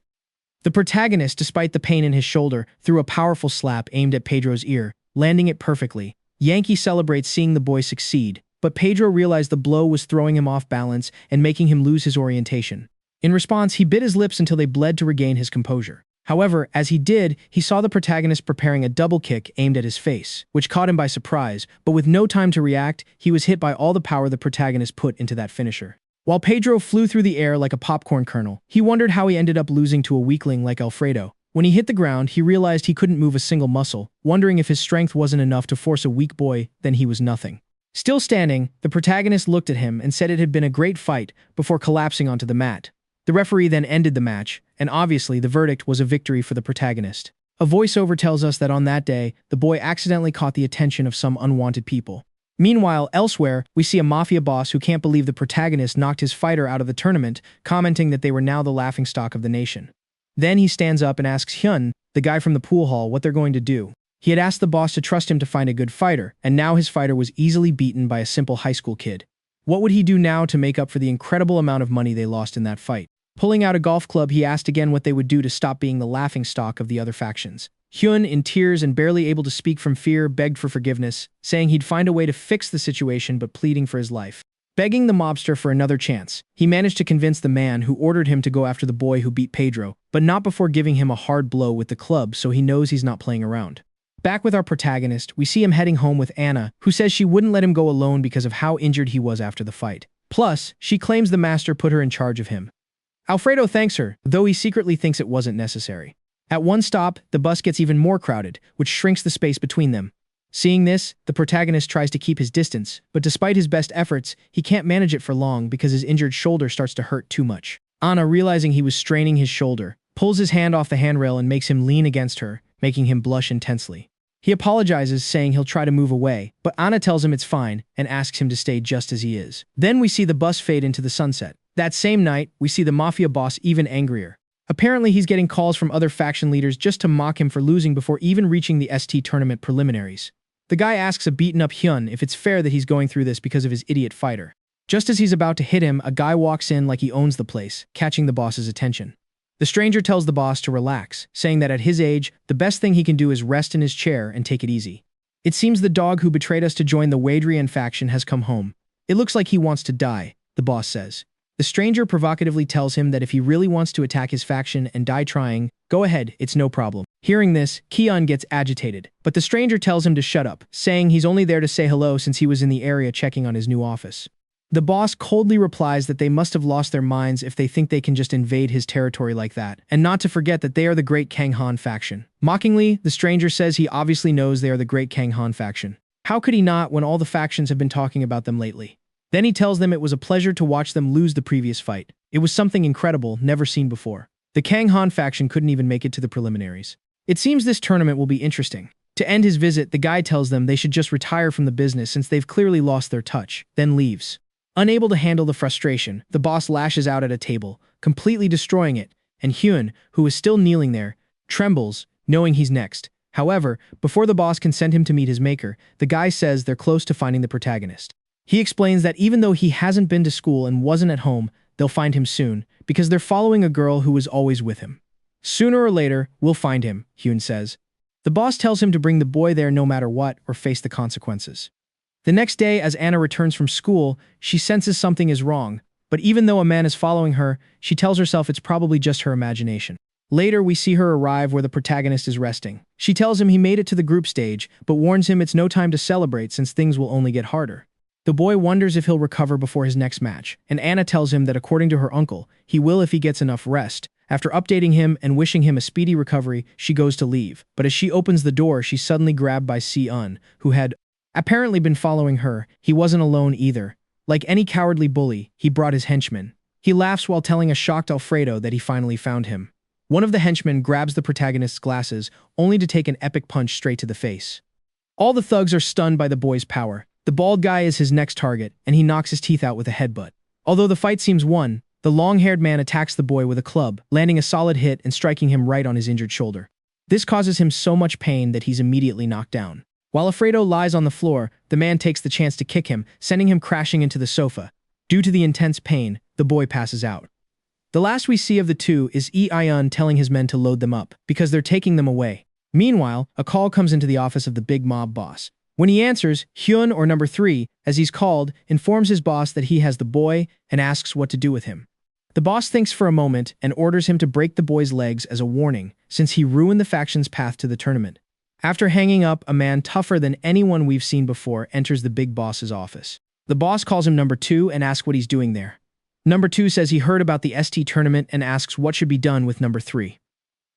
The protagonist, despite the pain in his shoulder, threw a powerful slap aimed at Pedro's ear, landing it perfectly. Yankee celebrates seeing the boy succeed, but Pedro realized the blow was throwing him off balance and making him lose his orientation. In response, he bit his lips until they bled to regain his composure. However, as he did, he saw the protagonist preparing a double kick aimed at his face, which caught him by surprise, but with no time to react, he was hit by all the power the protagonist put into that finisher. While Pedro flew through the air like a popcorn kernel, he wondered how he ended up losing to a weakling like Alfredo. When he hit the ground, he realized he couldn't move a single muscle, wondering if his strength wasn't enough to force a weak boy, then he was nothing. Still standing, the protagonist looked at him and said it had been a great fight before collapsing onto the mat. The referee then ended the match, and obviously the verdict was a victory for the protagonist. A voiceover tells us that on that day, the boy accidentally caught the attention of some unwanted people. Meanwhile, elsewhere, we see a mafia boss who can't believe the protagonist knocked his fighter out of the tournament, commenting that they were now the laughingstock of the nation. Then he stands up and asks Hyun, the guy from the pool hall, what they're going to do. He had asked the boss to trust him to find a good fighter, and now his fighter was easily beaten by a simple high school kid. What would he do now to make up for the incredible amount of money they lost in that fight? Pulling out a golf club, he asked again what they would do to stop being the laughingstock of the other factions. Hyun, in tears and barely able to speak from fear, begged for forgiveness, saying he'd find a way to fix the situation but pleading for his life. Begging the mobster for another chance, he managed to convince the man who ordered him to go after the boy who beat Pedro, but not before giving him a hard blow with the club so he knows he's not playing around. Back with our protagonist, we see him heading home with Anna, who says she wouldn't let him go alone because of how injured he was after the fight. Plus, she claims the master put her in charge of him. Alfredo thanks her, though he secretly thinks it wasn't necessary. At one stop, the bus gets even more crowded, which shrinks the space between them. Seeing this, the protagonist tries to keep his distance, but despite his best efforts, he can't manage it for long because his injured shoulder starts to hurt too much. Anna, realizing he was straining his shoulder, pulls his hand off the handrail and makes him lean against her, making him blush intensely. He apologizes, saying he'll try to move away, but Anna tells him it's fine and asks him to stay just as he is. Then we see the bus fade into the sunset. That same night, we see the mafia boss even angrier. Apparently, he's getting calls from other faction leaders just to mock him for losing before even reaching the ST tournament preliminaries. The guy asks a beaten-up Hyun if it's fair that he's going through this because of his idiot fighter. Just as he's about to hit him, a guy walks in like he owns the place, catching the boss's attention. The stranger tells the boss to relax, saying that at his age, the best thing he can do is rest in his chair and take it easy. It seems the dog who betrayed us to join the Wadrian faction has come home. It looks like he wants to die, the boss says. The stranger provocatively tells him that if he really wants to attack his faction and die trying, go ahead, it's no problem. Hearing this, Kion gets agitated, but the stranger tells him to shut up, saying he's only there to say hello since he was in the area checking on his new office. The boss coldly replies that they must have lost their minds if they think they can just invade his territory like that, and not to forget that they are the Great Kanghan faction. Mockingly, the stranger says he obviously knows they are the Great Kanghan faction. How could he not when all the factions have been talking about them lately? Then he tells them it was a pleasure to watch them lose the previous fight. It was something incredible, never seen before. The Kanghan faction couldn't even make it to the preliminaries. It seems this tournament will be interesting. To end his visit, the guy tells them they should just retire from the business since they've clearly lost their touch, then leaves. Unable to handle the frustration, the boss lashes out at a table, completely destroying it, and Hyun, who is still kneeling there, trembles, knowing he's next. However, before the boss can send him to meet his maker, the guy says they're close to finding the protagonist. He explains that even though he hasn't been to school and wasn't at home, they'll find him soon, because they're following a girl who was always with him. Sooner or later, we'll find him, Hyun says. The boss tells him to bring the boy there no matter what or face the consequences. The next day, as Anna returns from school, she senses something is wrong, but even though a man is following her, she tells herself it's probably just her imagination. Later, we see her arrive where the protagonist is resting. She tells him he made it to the group stage, but warns him it's no time to celebrate since things will only get harder. The boy wonders if he'll recover before his next match, and Anna tells him that according to her uncle, he will if he gets enough rest. After updating him and wishing him a speedy recovery, she goes to leave. But as she opens the door, she's suddenly grabbed by Si-eun, who had apparently been following her. He wasn't alone either. Like any cowardly bully, he brought his henchmen. He laughs while telling a shocked Alfredo that he finally found him. One of the henchmen grabs the protagonist's glasses, only to take an epic punch straight to the face. All the thugs are stunned by the boy's power. The bald guy is his next target, and he knocks his teeth out with a headbutt. Although the fight seems won, the long-haired man attacks the boy with a club, landing a solid hit and striking him right on his injured shoulder. This causes him so much pain that he's immediately knocked down. While Alfredo lies on the floor, the man takes the chance to kick him, sending him crashing into the sofa. Due to the intense pain, the boy passes out. The last we see of the two is Iseun telling his men to load them up, because they're taking them away. Meanwhile, a call comes into the office of the big mob boss. When he answers, Hyun, or number 3, as he's called, informs his boss that he has the boy and asks what to do with him. The boss thinks for a moment and orders him to break the boy's legs as a warning, since he ruined the faction's path to the tournament. After hanging up, a man tougher than anyone we've seen before enters the big boss's office. The boss calls him number 2 and asks what he's doing there. Number 2 says he heard about the ST tournament and asks what should be done with number 3.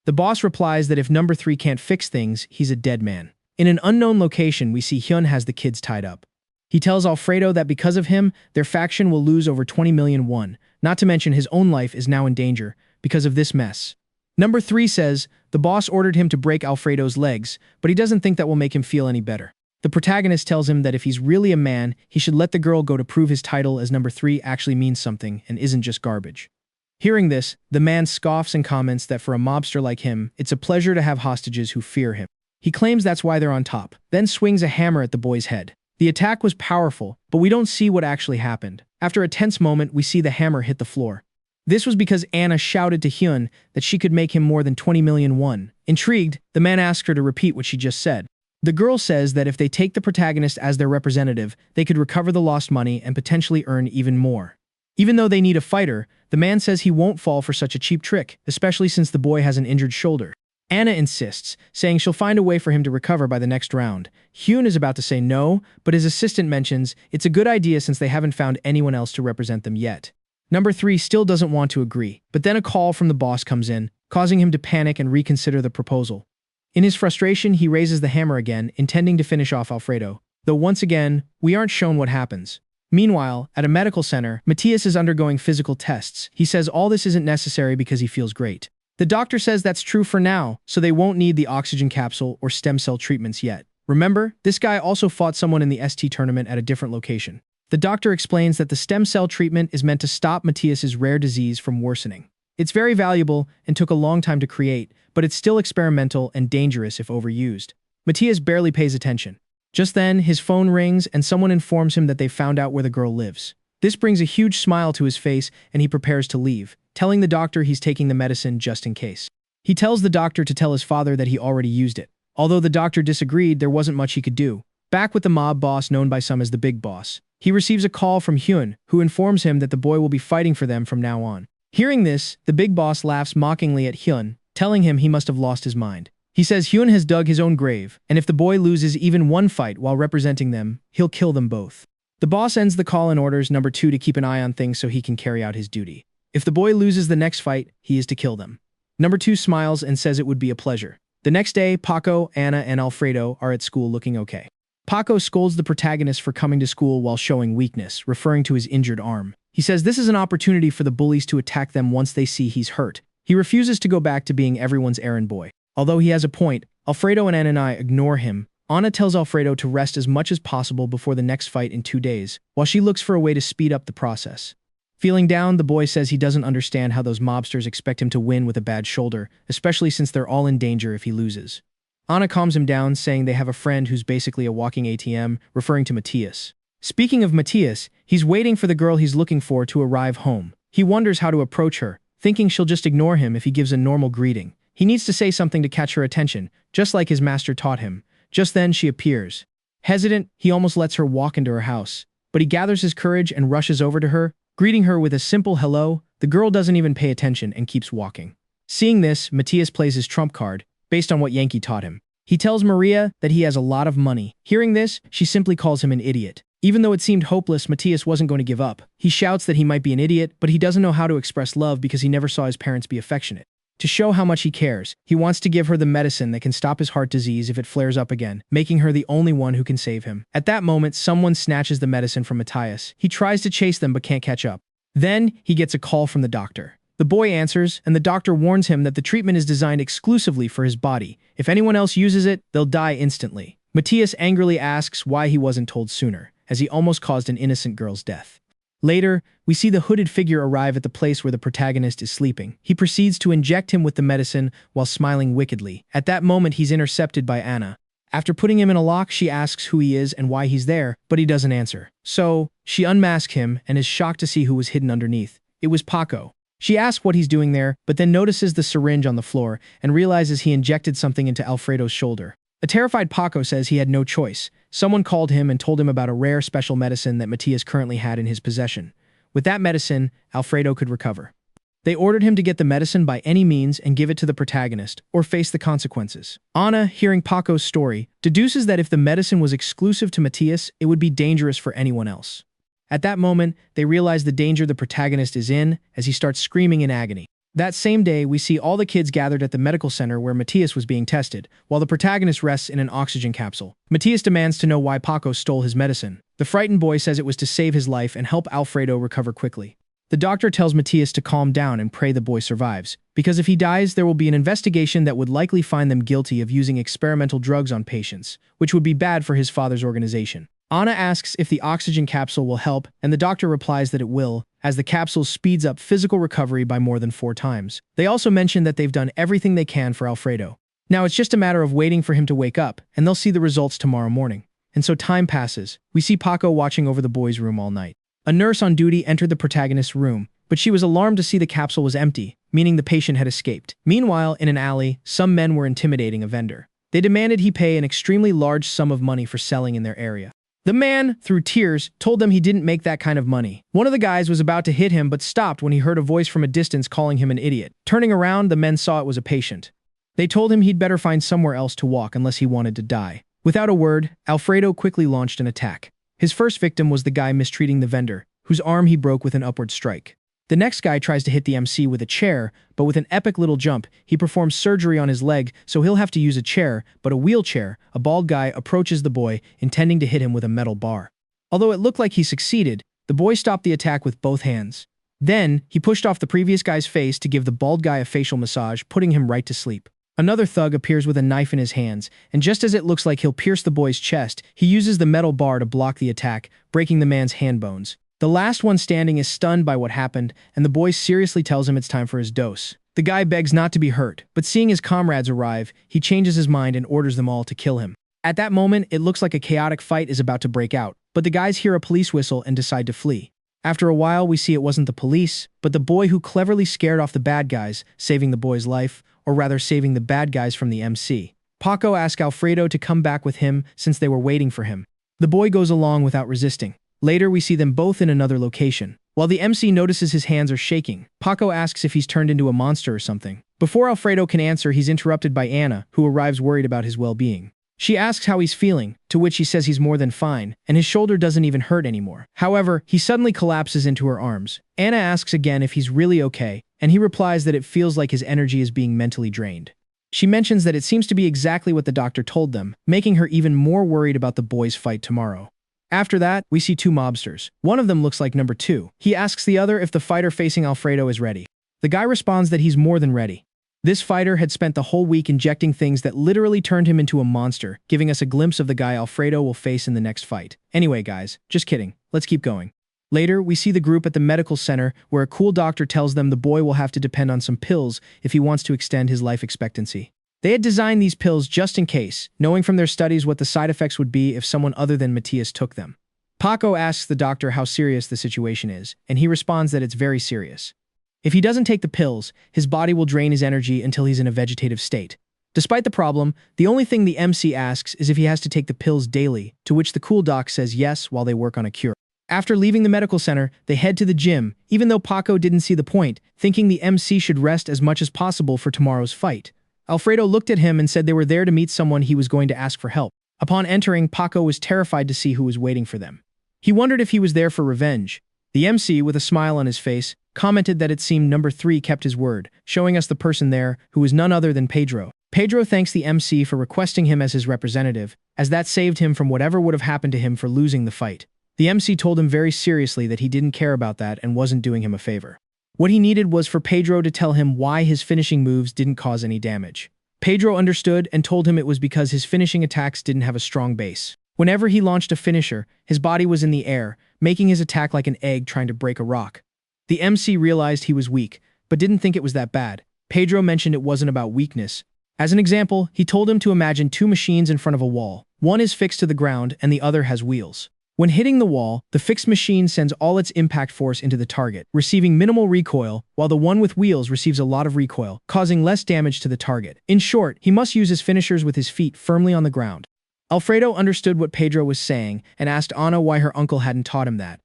The boss replies that if number 3 can't fix things, he's a dead man. In an unknown location, we see Hyun has the kids tied up. He tells Alfredo that because of him, their faction will lose over 20 million won, not to mention his own life is now in danger because of this mess. Number 3 says the boss ordered him to break Alfredo's legs, but he doesn't think that will make him feel any better. The protagonist tells him that if he's really a man, he should let the girl go to prove his title as number 3 actually means something and isn't just garbage. Hearing this, the man scoffs and comments that for a mobster like him, it's a pleasure to have hostages who fear him. He claims that's why they're on top, then swings a hammer at the boy's head. The attack was powerful, but we don't see what actually happened. After a tense moment, we see the hammer hit the floor. This was because Anna shouted to Hyun that she could make him more than 20 million won, Intrigued, the man asks her to repeat what she just said. The girl says that if they take the protagonist as their representative, they could recover the lost money and potentially earn even more. Even though they need a fighter, the man says he won't fall for such a cheap trick, especially since the boy has an injured shoulder. Anna insists, saying she'll find a way for him to recover by the next round. Hyun is about to say no, but his assistant mentions it's a good idea since they haven't found anyone else to represent them yet. Number 3 still doesn't want to agree, but then a call from the boss comes in, causing him to panic and reconsider the proposal. In his frustration, he raises the hammer again, intending to finish off Alfredo, though once again, we aren't shown what happens. Meanwhile, at a medical center, Matthias is undergoing physical tests. He says all this isn't necessary because he feels great. The doctor says that's true for now, so they won't need the oxygen capsule or stem cell treatments yet. Remember, this guy also fought someone in the ST tournament at a different location. The doctor explains that the stem cell treatment is meant to stop Matthias's rare disease from worsening. It's very valuable and took a long time to create, but it's still experimental and dangerous if overused. Matthias barely pays attention. Just then, his phone rings and someone informs him that they found out where the girl lives. This brings a huge smile to his face and he prepares to leave, telling the doctor he's taking the medicine just in case. He tells the doctor to tell his father that he already used it. Although the doctor disagreed, there wasn't much he could do. Back with the mob boss known by some as the Big Boss, he receives a call from Hyun, who informs him that the boy will be fighting for them from now on. Hearing this, the Big Boss laughs mockingly at Hyun, telling him he must have lost his mind. He says Hyun has dug his own grave, and if the boy loses even one fight while representing them, he'll kill them both. The boss ends the call and orders number 2 to keep an eye on things so he can carry out his duty. If the boy loses the next fight, he is to kill them. Number 2 smiles and says it would be a pleasure. The next day, Paco, Anna, and Alfredo are at school looking okay. Paco scolds the protagonist for coming to school while showing weakness, referring to his injured arm. He says this is an opportunity for the bullies to attack them once they see he's hurt. He refuses to go back to being everyone's errand boy. Although he has a point, Alfredo and Anna ignore him. Anna tells Alfredo to rest as much as possible before the next fight in 2 days, while she looks for a way to speed up the process. Feeling down, the boy says he doesn't understand how those mobsters expect him to win with a bad shoulder, especially since they're all in danger if he loses. Anna calms him down, saying they have a friend who's basically a walking ATM, referring to Matthias. Speaking of Matthias, he's waiting for the girl he's looking for to arrive home. He wonders how to approach her, thinking she'll just ignore him if he gives a normal greeting. He needs to say something to catch her attention, just like his master taught him. Just then, she appears. Hesitant, he almost lets her walk into her house, but he gathers his courage and rushes over to her, greeting her with a simple hello. The girl doesn't even pay attention and keeps walking. Seeing this, Matthias plays his trump card, based on what Yankee taught him. He tells Maria that he has a lot of money. Hearing this, she simply calls him an idiot. Even though it seemed hopeless, Matthias wasn't going to give up. He shouts that he might be an idiot, but he doesn't know how to express love because he never saw his parents be affectionate. To show how much he cares, he wants to give her the medicine that can stop his heart disease if it flares up again, making her the only one who can save him. At that moment, someone snatches the medicine from Matthias. He tries to chase them but can't catch up. Then, he gets a call from the doctor. The boy answers, and the doctor warns him that the treatment is designed exclusively for his body. If anyone else uses it, they'll die instantly. Matthias angrily asks why he wasn't told sooner, as he almost caused an innocent girl's death. Later, we see the hooded figure arrive at the place where the protagonist is sleeping. He proceeds to inject him with the medicine while smiling wickedly. At that moment, he's intercepted by Anna. After putting him in a lock, she asks who he is and why he's there, but he doesn't answer. So, she unmasks him and is shocked to see who was hidden underneath. It was Paco. She asks what he's doing there, but then notices the syringe on the floor and realizes he injected something into Alfredo's shoulder. A terrified Paco says he had no choice. Someone called him and told him about a rare special medicine that Matthias currently had in his possession. With that medicine, Alfredo could recover. They ordered him to get the medicine by any means and give it to the protagonist, or face the consequences. Anna, hearing Paco's story, deduces that if the medicine was exclusive to Matthias, it would be dangerous for anyone else. At that moment, they realize the danger the protagonist is in as he starts screaming in agony. That same day, we see all the kids gathered at the medical center where Matthias was being tested, while the protagonist rests in an oxygen capsule. Matthias demands to know why Paco stole his medicine. The frightened boy says it was to save his life and help Alfredo recover quickly. The doctor tells Matthias to calm down and pray the boy survives, because if he dies, there will be an investigation that would likely find them guilty of using experimental drugs on patients, which would be bad for his father's organization. Anna asks if the oxygen capsule will help, and the doctor replies that it will, as the capsule speeds up physical recovery by more than 4 times. They also mention that they've done everything they can for Alfredo. Now it's just a matter of waiting for him to wake up, and they'll see the results tomorrow morning. And so time passes. We see Paco watching over the boy's room all night. A nurse on duty entered the protagonist's room, but she was alarmed to see the capsule was empty, meaning the patient had escaped. Meanwhile, in an alley, some men were intimidating a vendor. They demanded he pay an extremely large sum of money for selling in their area. The man, through tears, told them he didn't make that kind of money. One of the guys was about to hit him but stopped when he heard a voice from a distance calling him an idiot. Turning around, the men saw it was a patient. They told him he'd better find somewhere else to walk unless he wanted to die. Without a word, Alfredo quickly launched an attack. His first victim was the guy mistreating the vendor, whose arm he broke with an upward strike. The next guy tries to hit the MC with a chair, but with an epic little jump, he performs surgery on his leg, so he'll have to use a chair, but a wheelchair. A bald guy approaches the boy, intending to hit him with a metal bar. Although it looked like he succeeded, the boy stopped the attack with both hands. Then, he pushed off the previous guy's face to give the bald guy a facial massage, putting him right to sleep. Another thug appears with a knife in his hands, and just as it looks like he'll pierce the boy's chest, he uses the metal bar to block the attack, breaking the man's hand bones. The last one standing is stunned by what happened, and the boy seriously tells him it's time for his dose. The guy begs not to be hurt, but seeing his comrades arrive, he changes his mind and orders them all to kill him. At that moment, it looks like a chaotic fight is about to break out, but the guys hear a police whistle and decide to flee. After a while, we see it wasn't the police, but the boy who cleverly scared off the bad guys, saving the boy's life, or rather saving the bad guys from the MC. Paco asks Alfredo to come back with him since they were waiting for him. The boy goes along without resisting. Later, we see them both in another location. While the MC notices his hands are shaking, Paco asks if he's turned into a monster or something. Before Alfredo can answer, he's interrupted by Anna, who arrives worried about his well-being. She asks how he's feeling, to which he says he's more than fine, and his shoulder doesn't even hurt anymore. However, he suddenly collapses into her arms. Anna asks again if he's really okay, and he replies that it feels like his energy is being mentally drained. She mentions that it seems to be exactly what the doctor told them, making her even more worried about the boys' fight tomorrow. After that, we see two mobsters. One of them looks like number 2. He asks the other if the fighter facing Alfredo is ready. The guy responds that he's more than ready. This fighter had spent the whole week injecting things that literally turned him into a monster, giving us a glimpse of the guy Alfredo will face in the next fight. Anyway, guys, just kidding. Let's keep going. Later, we see the group at the medical center where a cool doctor tells them the boy will have to depend on some pills if he wants to extend his life expectancy. They had designed these pills just in case, knowing from their studies what the side effects would be if someone other than Matthias took them. Paco asks the doctor how serious the situation is, and he responds that it's very serious. If he doesn't take the pills, his body will drain his energy until he's in a vegetative state. Despite the problem, the only thing the MC asks is if he has to take the pills daily, to which the cool doc says yes while they work on a cure. After leaving the medical center, they head to the gym, even though Paco didn't see the point, thinking the MC should rest as much as possible for tomorrow's fight. Alfredo looked at him and said they were there to meet someone he was going to ask for help. Upon entering, Paco was terrified to see who was waiting for them. He wondered if he was there for revenge. The MC, with a smile on his face, commented that it seemed number 3 kept his word, showing us the person there, who was none other than Pedro. Pedro thanks the MC for requesting him as his representative, as that saved him from whatever would have happened to him for losing the fight. The MC told him very seriously that he didn't care about that and wasn't doing him a favor. What he needed was for Pedro to tell him why his finishing moves didn't cause any damage. Pedro understood and told him it was because his finishing attacks didn't have a strong base. Whenever he launched a finisher, his body was in the air, making his attack like an egg trying to break a rock. The MC realized he was weak, but didn't think it was that bad. Pedro mentioned it wasn't about weakness. As an example, he told him to imagine 2 machines in front of a wall. One is fixed to the ground and the other has wheels. When hitting the wall, the fixed machine sends all its impact force into the target, receiving minimal recoil, while the one with wheels receives a lot of recoil, causing less damage to the target. In short, he must use his finishers with his feet firmly on the ground. Alfredo understood what Pedro was saying and asked Anna why her uncle hadn't taught him that.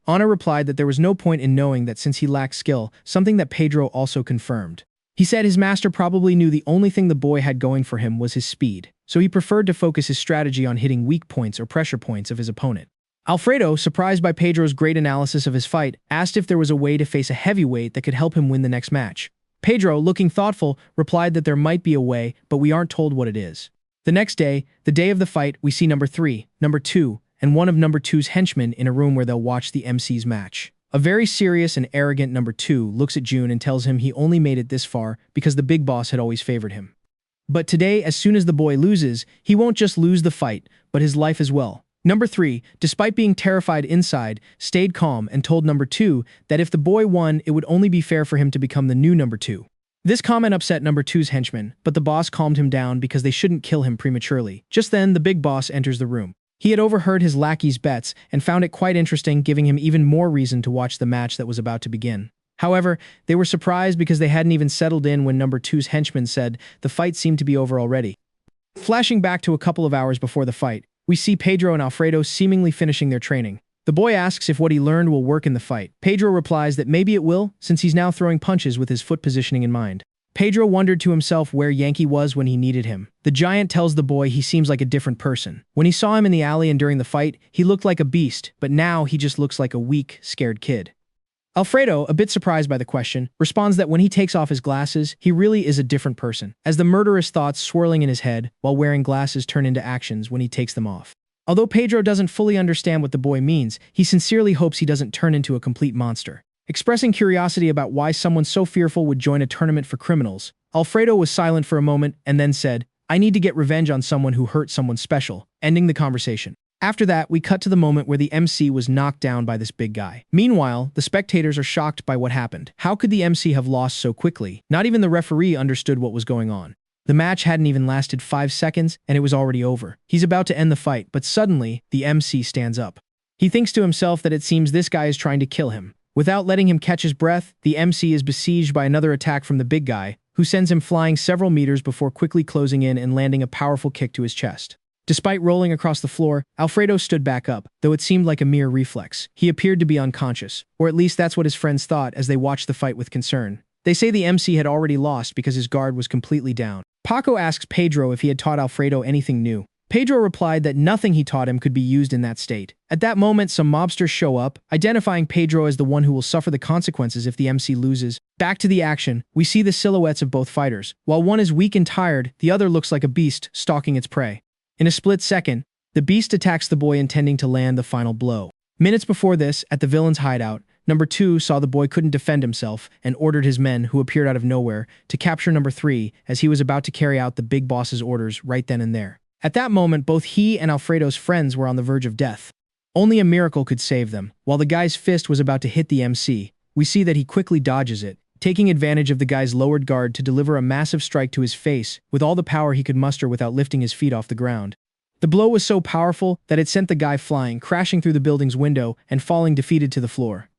Anna replied that there was no point in knowing that since he lacked skill, something that Pedro also confirmed. He said his master probably knew the only thing the boy had going for him was his speed, so he preferred to focus his strategy on hitting weak points or pressure points of his opponent. Alfredo, surprised by Pedro's great analysis of his fight, asked if there was a way to face a heavyweight that could help him win the next match. Pedro, looking thoughtful, replied that there might be a way, but we aren't told what it is. The next day, the day of the fight, we see number 3, number 2, and one of number 2's henchmen in a room where they'll watch the MC's match. A very serious and arrogant number 2 looks at June and tells him he only made it this far because the big boss had always favored him. But today, as soon as the boy loses, he won't just lose the fight, but his life as well. Number 3, despite being terrified inside, stayed calm and told number 2 that if the boy won, it would only be fair for him to become the new number 2. This comment upset number 2's henchman, but the boss calmed him down because they shouldn't kill him prematurely. Just then, the big boss enters the room. He had overheard his lackey's bets and found it quite interesting, giving him even more reason to watch the match that was about to begin. However, they were surprised because they hadn't even settled in when number two's henchman said the fight seemed to be over already. Flashing back to a couple of hours before the fight, we see Pedro and Alfredo seemingly finishing their training. The boy asks if what he learned will work in the fight. Pedro replies that maybe it will, since he's now throwing punches with his foot positioning in mind. Pedro wondered to himself where Yankee was when he needed him. The giant tells the boy he seems like a different person. When he saw him in the alley and during the fight, he looked like a beast, but now he just looks like a weak, scared kid. Alfredo, a bit surprised by the question, responds that when he takes off his glasses, he really is a different person, as the murderous thoughts swirling in his head while wearing glasses turn into actions when he takes them off. Although Pedro doesn't fully understand what the boy means, he sincerely hopes he doesn't turn into a complete monster. Expressing curiosity about why someone so fearful would join a tournament for criminals, Alfredo was silent for a moment and then said, "I need to get revenge on someone who hurt someone special," ending the conversation. After that, we cut to the moment where the MC was knocked down by this big guy. Meanwhile, the spectators are shocked by what happened. How could the MC have lost so quickly? Not even the referee understood what was going on. The match hadn't even lasted 5 seconds, and it was already over. He's about to end the fight, but suddenly, the MC stands up. He thinks to himself that it seems this guy is trying to kill him. Without letting him catch his breath, the MC is besieged by another attack from the big guy, who sends him flying several meters before quickly closing in and landing a powerful kick to his chest. Despite rolling across the floor, Alfredo stood back up, though it seemed like a mere reflex. He appeared to be unconscious, or at least that's what his friends thought as they watched the fight with concern. They say the MC had already lost because his guard was completely down. Paco asks Pedro if he had taught Alfredo anything new. Pedro replied that nothing he taught him could be used in that state. At that moment, some mobsters show up, identifying Pedro as the one who will suffer the consequences if the MC loses. Back to the action, we see the silhouettes of both fighters. While one is weak and tired, the other looks like a beast stalking its prey. In a split second, the beast attacks the boy intending to land the final blow. Minutes before this, at the villain's hideout, number 2 saw the boy couldn't defend himself and ordered his men, who appeared out of nowhere, to capture number 3 as he was about to carry out the big boss's orders right then and there. At that moment, both he and Alfredo's friends were on the verge of death. Only a miracle could save them. While the guy's fist was about to hit the MC, we see that he quickly dodges it, taking advantage of the guy's lowered guard to deliver a massive strike to his face with all the power he could muster without lifting his feet off the ground. The blow was so powerful that it sent the guy flying, crashing through the building's window and falling defeated to the floor.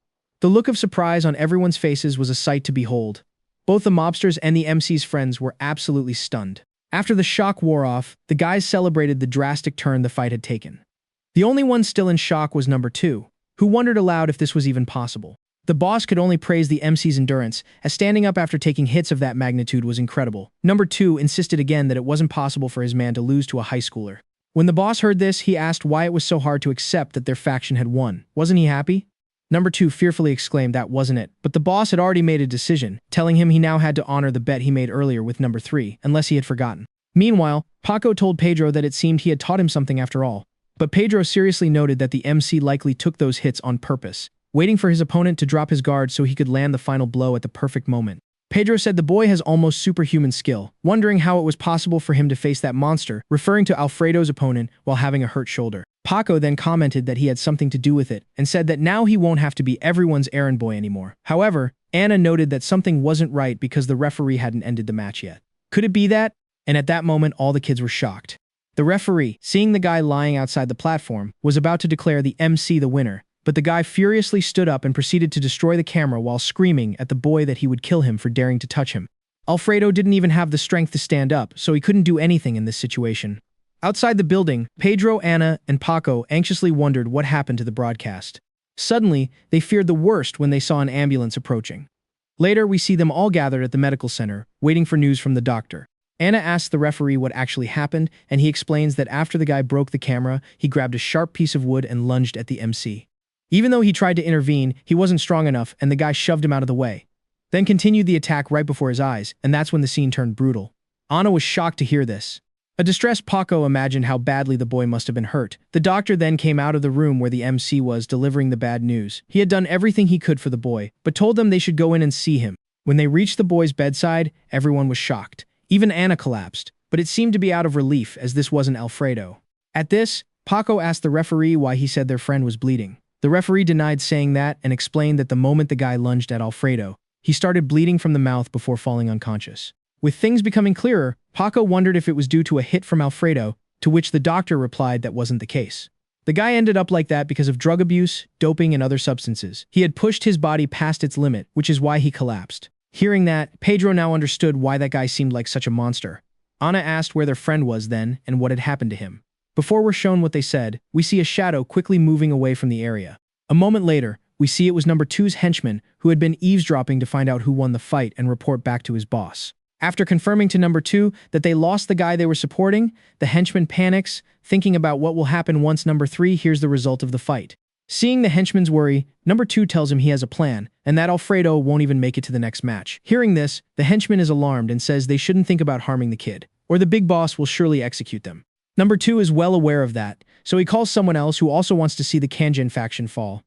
The look of surprise on everyone's faces was a sight to behold. Both the mobsters and the MC's friends were absolutely stunned. After the shock wore off, the guys celebrated the drastic turn the fight had taken. The only one still in shock was number 2, who wondered aloud if this was even possible. The boss could only praise the MC's endurance, as standing up after taking hits of that magnitude was incredible. Number 2 insisted again that it wasn't possible for his man to lose to a high schooler. When the boss heard this, he asked why it was so hard to accept that their faction had won. Wasn't he happy? Number 2 fearfully exclaimed that wasn't it, but the boss had already made a decision, telling him he now had to honor the bet he made earlier with number 3, unless he had forgotten. Meanwhile, Paco told Pedro that it seemed he had taught him something after all. But Pedro seriously noted that the MC likely took those hits on purpose, waiting for his opponent to drop his guard so he could land the final blow at the perfect moment. Pedro said the boy has almost superhuman skill, wondering how it was possible for him to face that monster, referring to Alfredo's opponent while having a hurt shoulder. Paco then commented that he had something to do with it, and said that now he won't have to be everyone's errand boy anymore. However, Anna noted that something wasn't right because the referee hadn't ended the match yet. Could it be that? And at that moment, all the kids were shocked. The referee, seeing the guy lying outside the platform, was about to declare the MC the winner, but the guy furiously stood up and proceeded to destroy the camera while screaming at the boy that he would kill him for daring to touch him. Alfredo didn't even have the strength to stand up, so he couldn't do anything in this situation. Outside the building, Pedro, Anna, and Paco anxiously wondered what happened to the broadcast. Suddenly, they feared the worst when they saw an ambulance approaching. Later, we see them all gathered at the medical center, waiting for news from the doctor. Anna asks the referee what actually happened, and he explains that after the guy broke the camera, he grabbed a sharp piece of wood and lunged at the MC. Even though he tried to intervene, he wasn't strong enough, and the guy shoved him out of the way. Then continued the attack right before his eyes, and that's when the scene turned brutal. Anna was shocked to hear this. A distressed Paco imagined how badly the boy must have been hurt. The doctor then came out of the room where the MC was, delivering the bad news. He had done everything he could for the boy, but told them they should go in and see him. When they reached the boy's bedside, everyone was shocked. Even Anna collapsed, but it seemed to be out of relief as this wasn't Alfredo. At this, Paco asked the referee why he said their friend was bleeding. The referee denied saying that and explained that the moment the guy lunged at Alfredo, he started bleeding from the mouth before falling unconscious. With things becoming clearer, Paco wondered if it was due to a hit from Alfredo, to which the doctor replied that wasn't the case. The guy ended up like that because of drug abuse, doping, and other substances. He had pushed his body past its limit, which is why he collapsed. Hearing that, Pedro now understood why that guy seemed like such a monster. Anna asked where their friend was then and what had happened to him. Before we're shown what they said, we see a shadow quickly moving away from the area. A moment later, we see it was number 2's henchman who had been eavesdropping to find out who won the fight and report back to his boss. After confirming to number 2 that they lost the guy they were supporting, the henchman panics, thinking about what will happen once number 3 hears the result of the fight. Seeing the henchman's worry, number 2 tells him he has a plan, and that Alfredo won't even make it to the next match. Hearing this, the henchman is alarmed and says they shouldn't think about harming the kid, or the big boss will surely execute them. Number 2 is well aware of that, so he calls someone else who also wants to see the Kanjin faction fall.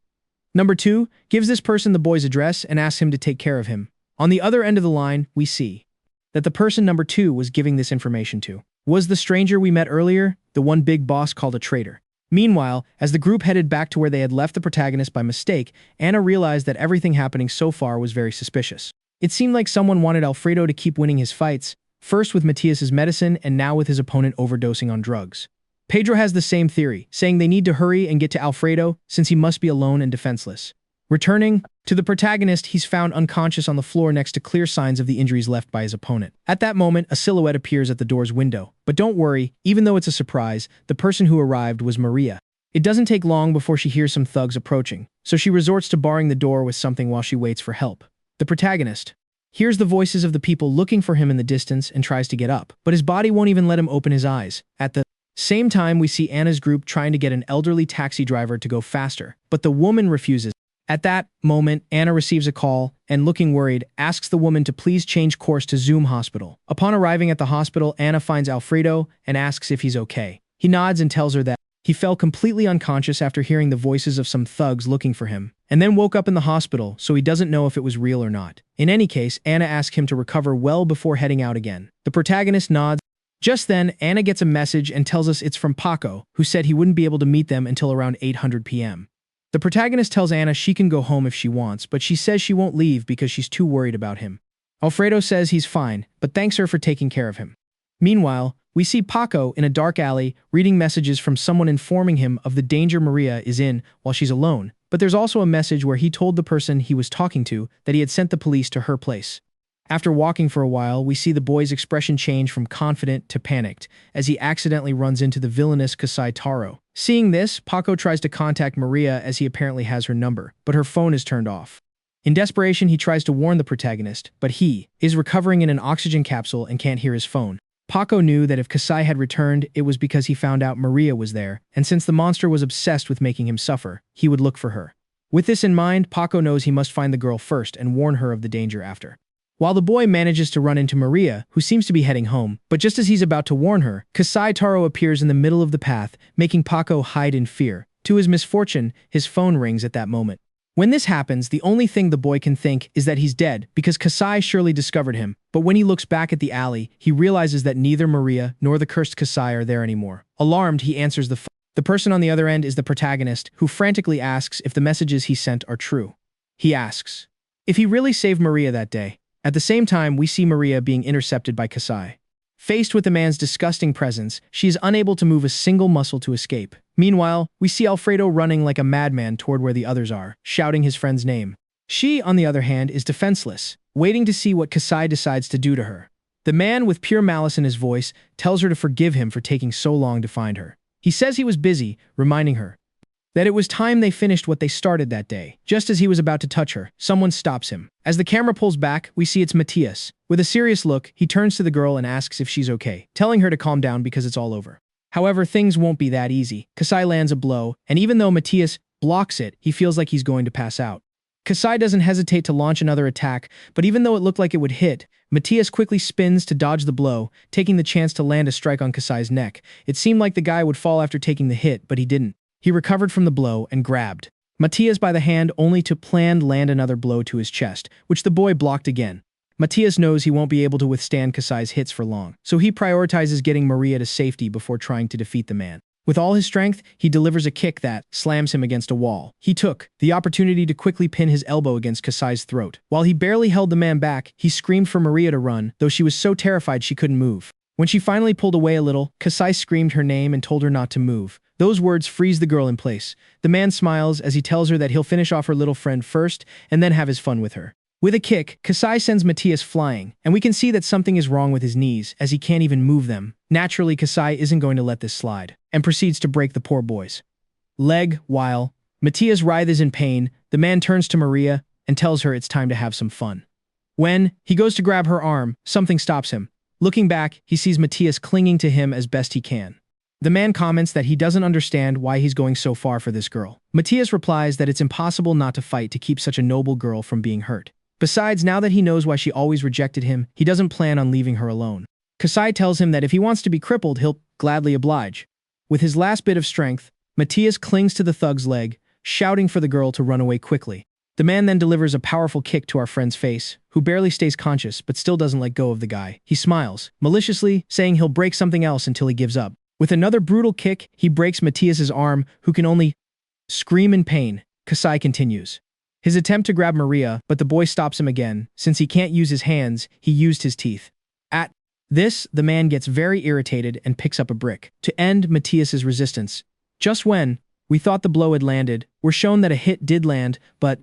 Number 2 gives this person the boy's address and asks him to take care of him. On the other end of the line, we see that the person number 2 was giving this information to was the stranger we met earlier, the one big boss called a traitor. Meanwhile, as the group headed back to where they had left the protagonist by mistake, Anna realized that everything happening so far was very suspicious. It seemed like someone wanted Alfredo to keep winning his fights, first with Matias's medicine and now with his opponent overdosing on drugs. Pedro has the same theory, saying they need to hurry and get to Alfredo since he must be alone and defenseless. Returning to the protagonist, he's found unconscious on the floor next to clear signs of the injuries left by his opponent. At that moment, a silhouette appears at the door's window. But don't worry, even though it's a surprise, the person who arrived was Maria. It doesn't take long before she hears some thugs approaching, so she resorts to barring the door with something while she waits for help. The protagonist hears the voices of the people looking for him in the distance and tries to get up, but his body won't even let him open his eyes. At the same time, we see Anna's group trying to get an elderly taxi driver to go faster, but the woman refuses. At that moment, Anna receives a call and, looking worried, asks the woman to please change course to Zoom Hospital. Upon arriving at the hospital, Anna finds Alfredo and asks if he's okay. He nods and tells her that he fell completely unconscious after hearing the voices of some thugs looking for him, and then woke up in the hospital, so he doesn't know if it was real or not. In any case, Anna asks him to recover well before heading out again. The protagonist nods. Just then, Anna gets a message and tells us it's from Paco, who said he wouldn't be able to meet them until around 800 p.m. The protagonist tells Anna she can go home if she wants, but she says she won't leave because she's too worried about him. Alfredo says he's fine, but thanks her for taking care of him. Meanwhile, we see Paco in a dark alley reading messages from someone informing him of the danger Maria is in while she's alone, but there's also a message where he told the person he was talking to that he had sent the police to her place. After walking for a while, we see the boy's expression change from confident to panicked as he accidentally runs into the villainous Kasai Taro. Seeing this, Paco tries to contact Maria as he apparently has her number, but her phone is turned off. In desperation, he tries to warn the protagonist, but he is recovering in an oxygen capsule and can't hear his phone. Paco knew that if Kasai had returned, it was because he found out Maria was there, and since the monster was obsessed with making him suffer, he would look for her. With this in mind, Paco knows he must find the girl first and warn her of the danger after. While the boy manages to run into Maria, who seems to be heading home, but just as he's about to warn her, Kasai Taro appears in the middle of the path, making Paco hide in fear. To his misfortune, his phone rings at that moment. When this happens, the only thing the boy can think is that he's dead, because Kasai surely discovered him, but when he looks back at the alley, he realizes that neither Maria nor the cursed Kasai are there anymore. Alarmed, he answers the phone. The person on the other end is the protagonist, who frantically asks if the messages he sent are true. He asks if he really saved Maria that day. At the same time, we see Maria being intercepted by Kasai. Faced with the man's disgusting presence, she is unable to move a single muscle to escape. Meanwhile, we see Alfredo running like a madman toward where the others are, shouting his friend's name. She, on the other hand, is defenseless, waiting to see what Kasai decides to do to her. The man, with pure malice in his voice, tells her to forgive him for taking so long to find her. He says he was busy, reminding her that it was time they finished what they started that day. Just as he was about to touch her, someone stops him. As the camera pulls back, we see it's Matias. With a serious look, he turns to the girl and asks if she's okay, telling her to calm down because it's all over. However, things won't be that easy. Kasai lands a blow, and even though Matias blocks it, he feels like he's going to pass out. Kasai doesn't hesitate to launch another attack, but even though it looked like it would hit, Matias quickly spins to dodge the blow, taking the chance to land a strike on Kasai's neck. It seemed like the guy would fall after taking the hit, but he didn't. He recovered from the blow and grabbed Matias by the hand only to land another blow to his chest, which the boy blocked again. Matias knows he won't be able to withstand Kasai's hits for long, so he prioritizes getting Maria to safety before trying to defeat the man. With all his strength, he delivers a kick that slams him against a wall. He took the opportunity to quickly pin his elbow against Kasai's throat. While he barely held the man back, he screamed for Maria to run, though she was so terrified she couldn't move. When she finally pulled away a little, Kasai screamed her name and told her not to move, Those words freeze the girl in place. The man smiles as he tells her that he'll finish off her little friend first and then have his fun with her. With a kick, Kasai sends Matthias flying, and we can see that something is wrong with his knees as he can't even move them. Naturally, Kasai isn't going to let this slide, and proceeds to break the poor boy's leg. While Matthias writhes in pain, the man turns to Maria and tells her it's time to have some fun. When he goes to grab her arm, something stops him. Looking back, he sees Matthias clinging to him as best he can. The man comments that he doesn't understand why he's going so far for this girl. Matthias replies that it's impossible not to fight to keep such a noble girl from being hurt. Besides, now that he knows why she always rejected him, he doesn't plan on leaving her alone. Kasai tells him that if he wants to be crippled, he'll gladly oblige. With his last bit of strength, Matthias clings to the thug's leg, shouting for the girl to run away quickly. The man then delivers a powerful kick to our friend's face, who barely stays conscious but still doesn't let go of the guy. He smiles, maliciously, saying he'll break something else until he gives up. With another brutal kick, he breaks Matthias's arm, who can only scream in pain. Kasai continues his attempt to grab Maria, but the boy stops him again. Since he can't use his hands, he used his teeth. At this, the man gets very irritated and picks up a brick to end Matthias's resistance. Just when we thought the blow had landed, we're shown that a hit did land, but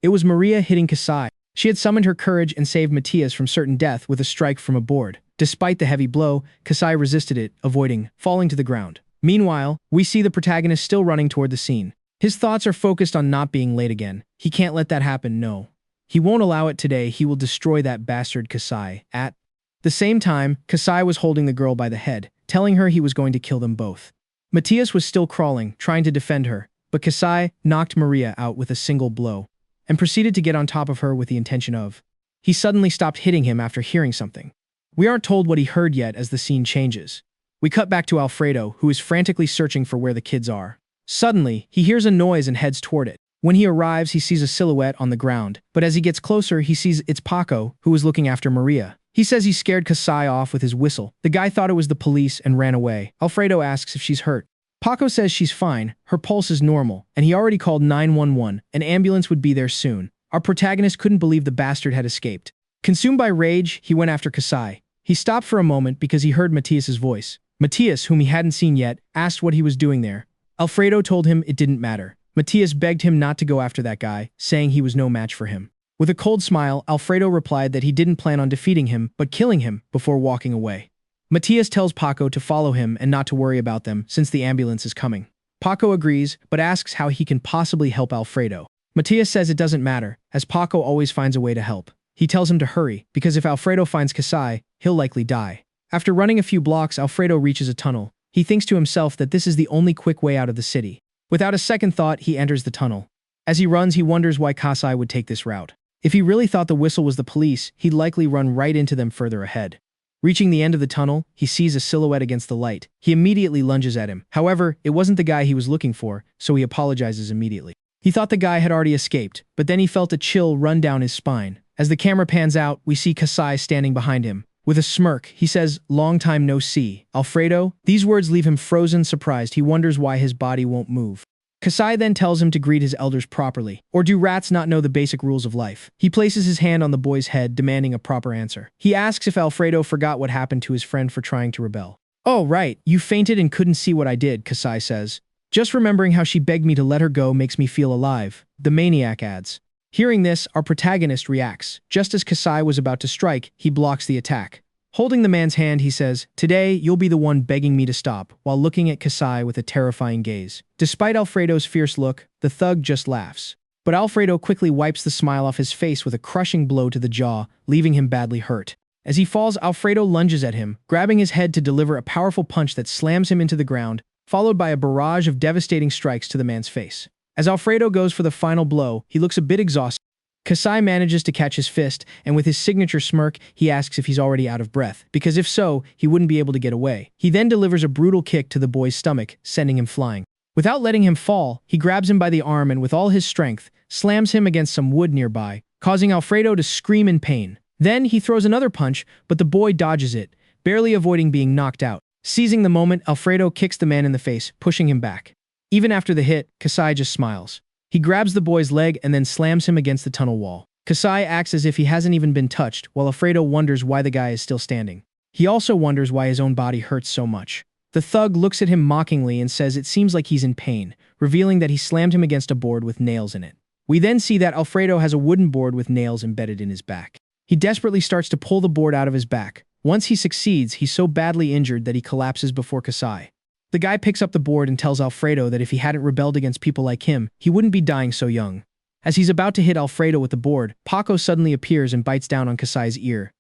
it was Maria hitting Kasai. She had summoned her courage and saved Matthias from certain death with a strike from a board. Despite the heavy blow, Kasai resisted it, avoiding falling to the ground. Meanwhile, we see the protagonist still running toward the scene. His thoughts are focused on not being late again. He can't let that happen, no. He won't allow it today. He will destroy that bastard Kasai. At the same time, Kasai was holding the girl by the head, telling her he was going to kill them both. Matthias was still crawling, trying to defend her, but Kasai knocked Maria out with a single blow and proceeded to get on top of her with the intention of. He suddenly stopped hitting him after hearing something. We aren't told what he heard yet as the scene changes. We cut back to Alfredo, who is frantically searching for where the kids are. Suddenly, he hears a noise and heads toward it. When he arrives, he sees a silhouette on the ground, but as he gets closer, he sees it's Paco, who is looking after Maria. He says he scared Kasai off with his whistle. The guy thought it was the police and ran away. Alfredo asks if she's hurt. Paco says she's fine, her pulse is normal, and he already called 911. An ambulance would be there soon. Our protagonist couldn't believe the bastard had escaped. Consumed by rage, he went after Kasai. He stopped for a moment because he heard Matthias's voice. Matthias, whom he hadn't seen yet, asked what he was doing there. Alfredo told him it didn't matter. Matthias begged him not to go after that guy, saying he was no match for him. With a cold smile, Alfredo replied that he didn't plan on defeating him, but killing him before walking away. Matthias tells Paco to follow him and not to worry about them since the ambulance is coming. Paco agrees, but asks how he can possibly help Alfredo. Matthias says it doesn't matter, as Paco always finds a way to help. He tells him to hurry, because if Alfredo finds Kasai, he'll likely die. After running a few blocks, Alfredo reaches a tunnel. He thinks to himself that this is the only quick way out of the city. Without a second thought, he enters the tunnel. As he runs, he wonders why Kasai would take this route. If he really thought the whistle was the police, he'd likely run right into them further ahead. Reaching the end of the tunnel, he sees a silhouette against the light. He immediately lunges at him. However, it wasn't the guy he was looking for, so he apologizes immediately. He thought the guy had already escaped, but then he felt a chill run down his spine. As the camera pans out, we see Kasai standing behind him. With a smirk, he says, "Long time no see, Alfredo." These words leave him frozen, surprised. He wonders why his body won't move. Kasai then tells him to greet his elders properly. Or do rats not know the basic rules of life? He places his hand on the boy's head, demanding a proper answer. He asks if Alfredo forgot what happened to his friend for trying to rebel. "Oh, right, you fainted and couldn't see what I did," Kasai says. "Just remembering how she begged me to let her go makes me feel alive," the maniac adds. Hearing this, our protagonist reacts. Just as Kasai was about to strike, he blocks the attack. Holding the man's hand, he says, "Today, you'll be the one begging me to stop," while looking at Kasai with a terrifying gaze. Despite Alfredo's fierce look, the thug just laughs. But Alfredo quickly wipes the smile off his face with a crushing blow to the jaw, leaving him badly hurt. As he falls, Alfredo lunges at him, grabbing his head to deliver a powerful punch that slams him into the ground, followed by a barrage of devastating strikes to the man's face. As Alfredo goes for the final blow, he looks a bit exhausted. Kasai manages to catch his fist, and with his signature smirk, he asks if he's already out of breath, because if so, he wouldn't be able to get away. He then delivers a brutal kick to the boy's stomach, sending him flying. Without letting him fall, he grabs him by the arm and with all his strength, slams him against some wood nearby, causing Alfredo to scream in pain. Then he throws another punch, but the boy dodges it, barely avoiding being knocked out. Seizing the moment, Alfredo kicks the man in the face, pushing him back. Even after the hit, Kasai just smiles. He grabs the boy's leg and then slams him against the tunnel wall. Kasai acts as if he hasn't even been touched, while Alfredo wonders why the guy is still standing. He also wonders why his own body hurts so much. The thug looks at him mockingly and says it seems like he's in pain, revealing that he slammed him against a board with nails in it. We then see that Alfredo has a wooden board with nails embedded in his back. He desperately starts to pull the board out of his back. Once he succeeds, he's so badly injured that he collapses before Kasai. The guy picks up the board and tells Alfredo that if he hadn't rebelled against people like him, he wouldn't be dying so young. As he's about to hit Alfredo with the board, Paco suddenly appears and bites down on Kasai's ear.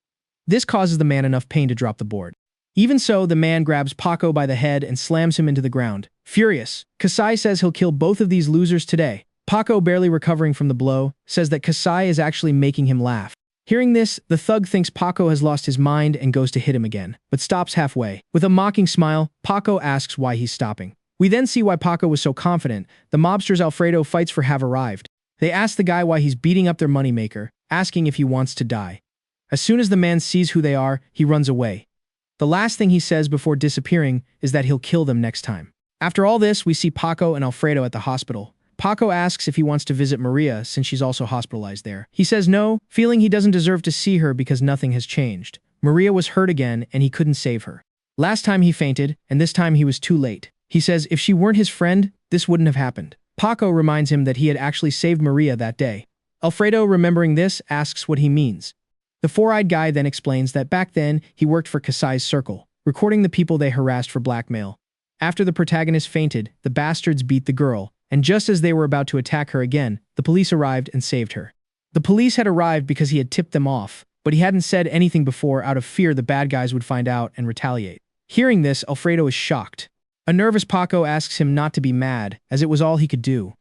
This causes the man enough pain to drop the board. Even so, the man grabs Paco by the head and slams him into the ground. Furious, Kasai says he'll kill both of these losers today. Paco, barely recovering from the blow, says that Kasai is actually making him laugh. Hearing this, the thug thinks Paco has lost his mind and goes to hit him again, but stops halfway. With a mocking smile, Paco asks why he's stopping. We then see why Paco was so confident. The mobsters Alfredo fights for have arrived. They ask the guy why he's beating up their moneymaker, asking if he wants to die. As soon as the man sees who they are, he runs away. The last thing he says before disappearing is that he'll kill them next time. After all this, we see Paco and Alfredo at the hospital. Paco asks if he wants to visit Maria since she's also hospitalized there. He says no, feeling he doesn't deserve to see her because nothing has changed. Maria was hurt again and he couldn't save her. Last time he fainted, and this time he was too late. He says if she weren't his friend, this wouldn't have happened. Paco reminds him that he had actually saved Maria that day. Alfredo, remembering this, asks what he means. The four-eyed guy then explains that back then, he worked for Kasai's circle, recording the people they harassed for blackmail. After the protagonist fainted, the bastards beat the girl, and just as they were about to attack her again, the police arrived and saved her. The police had arrived because he had tipped them off, but he hadn't said anything before out of fear the bad guys would find out and retaliate. Hearing this, Alfredo is shocked. A nervous Paco asks him not to be mad, as it was all he could do.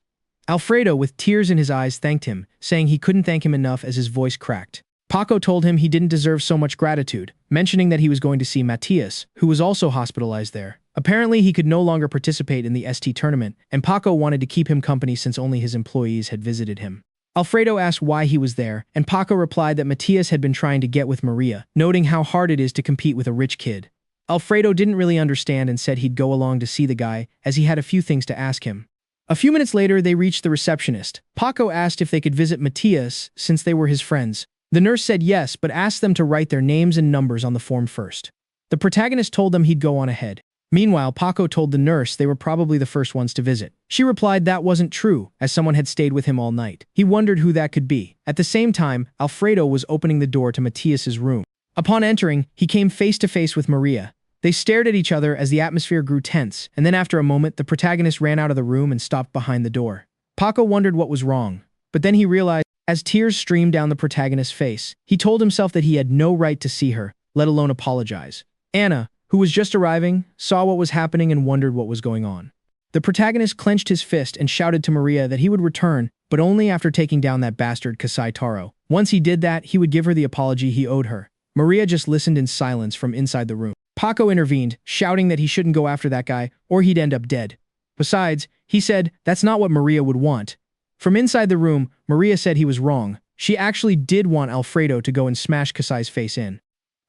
Alfredo, with tears in his eyes, thanked him, saying he couldn't thank him enough as his voice cracked. Paco told him he didn't deserve so much gratitude, mentioning that he was going to see Matias, who was also hospitalized there. Apparently, he could no longer participate in the ST tournament, and Paco wanted to keep him company since only his employees had visited him. Alfredo asked why he was there, and Paco replied that Matias had been trying to get with Maria, noting how hard it is to compete with a rich kid. Alfredo didn't really understand and said he'd go along to see the guy, as he had a few things to ask him. A few minutes later, they reached the receptionist. Paco asked if they could visit Matias since they were his friends. The nurse said yes, but asked them to write their names and numbers on the form first. The protagonist told them he'd go on ahead. Meanwhile, Paco told the nurse they were probably the first ones to visit. She replied that wasn't true, as someone had stayed with him all night. He wondered who that could be. At the same time, Alfredo was opening the door to Matias's room. Upon entering, he came face to face with Maria. They stared at each other as the atmosphere grew tense, and then after a moment, the protagonist ran out of the room and stopped behind the door. Paco wondered what was wrong, but then he realized as tears streamed down the protagonist's face, he told himself that he had no right to see her, let alone apologize. Anna, who was just arriving, saw what was happening and wondered what was going on. The protagonist clenched his fist and shouted to Maria that he would return, but only after taking down that bastard Kasai Taro. Once he did that, he would give her the apology he owed her. Maria just listened in silence from inside the room. Paco intervened, shouting that he shouldn't go after that guy, or he'd end up dead. Besides, he said that's not what Maria would want. From inside the room, Maria said he was wrong. She actually did want Alfredo to go and smash Kasai's face in.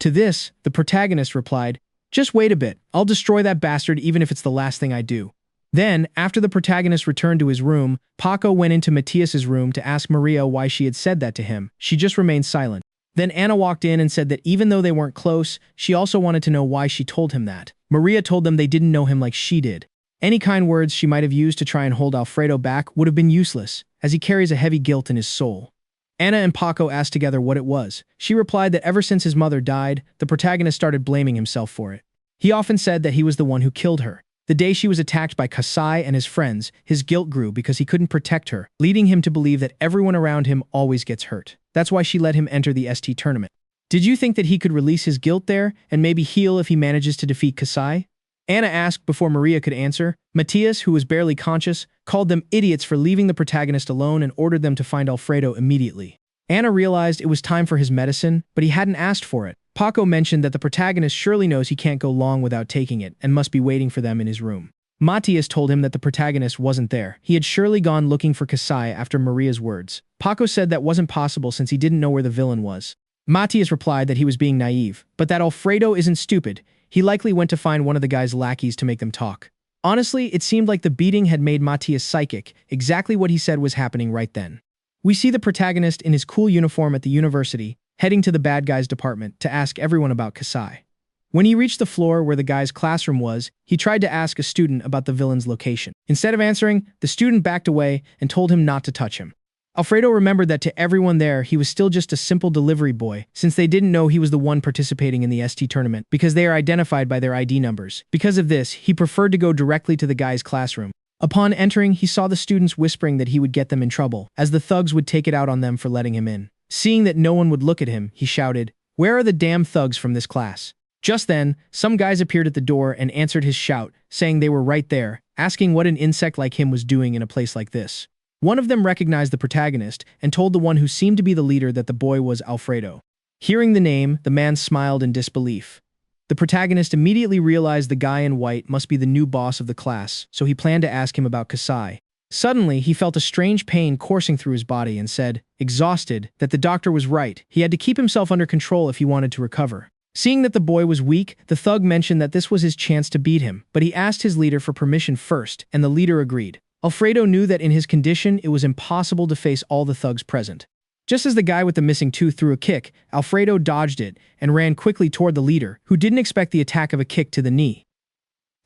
To this, the protagonist replied, "Just wait a bit, I'll destroy that bastard even if it's the last thing I do." Then, after the protagonist returned to his room, Paco went into Matias's room to ask Maria why she had said that to him. She just remained silent. Then Anna walked in and said that even though they weren't close, she also wanted to know why she told him that. Maria told them they didn't know him like she did. Any kind words she might have used to try and hold Alfredo back would have been useless, as he carries a heavy guilt in his soul. Anna and Paco asked together what it was. She replied that ever since his mother died, the protagonist started blaming himself for it. He often said that he was the one who killed her. The day she was attacked by Kasai and his friends, his guilt grew because he couldn't protect her, leading him to believe that everyone around him always gets hurt. That's why she let him enter the ST tournament. Did you think that he could release his guilt there and maybe heal if he manages to defeat Kasai? Anna asked before Maria could answer. Matias, who was barely conscious, called them idiots for leaving the protagonist alone and ordered them to find Alfredo immediately. Anna realized it was time for his medicine, but he hadn't asked for it. Paco mentioned that the protagonist surely knows he can't go long without taking it and must be waiting for them in his room. Matias told him that the protagonist wasn't there. He had surely gone looking for Kasai after Maria's words. Paco said that wasn't possible since he didn't know where the villain was. Matias replied that he was being naive, but that Alfredo isn't stupid. He likely went to find one of the guy's lackeys to make them talk. Honestly, it seemed like the beating had made Matias psychic, exactly what he said was happening right then. We see the protagonist in his cool uniform at the university, heading to the bad guys department to ask everyone about Kasai. When he reached the floor where the guy's classroom was, he tried to ask a student about the villain's location. Instead of answering, the student backed away and told him not to touch him. Alfredo remembered that to everyone there, he was still just a simple delivery boy, since they didn't know he was the one participating in the ST tournament, because they are identified by their ID numbers. Because of this, he preferred to go directly to the guy's classroom. Upon entering, he saw the students whispering that he would get them in trouble, as the thugs would take it out on them for letting him in. Seeing that no one would look at him, he shouted, "Where are the damn thugs from this class?" Just then, some guys appeared at the door and answered his shout, saying they were right there, asking what an insect like him was doing in a place like this. One of them recognized the protagonist and told the one who seemed to be the leader that the boy was Alfredo. Hearing the name, the man smiled in disbelief. The protagonist immediately realized the guy in white must be the new boss of the class, so he planned to ask him about Kasai. Suddenly, he felt a strange pain coursing through his body and said, exhausted, that the doctor was right. He had to keep himself under control if he wanted to recover. Seeing that the boy was weak, the thug mentioned that this was his chance to beat him, but he asked his leader for permission first, and the leader agreed. Alfredo knew that in his condition, it was impossible to face all the thugs present. Just as the guy with the missing tooth threw a kick, Alfredo dodged it and ran quickly toward the leader, who didn't expect the attack of a kick to the knee.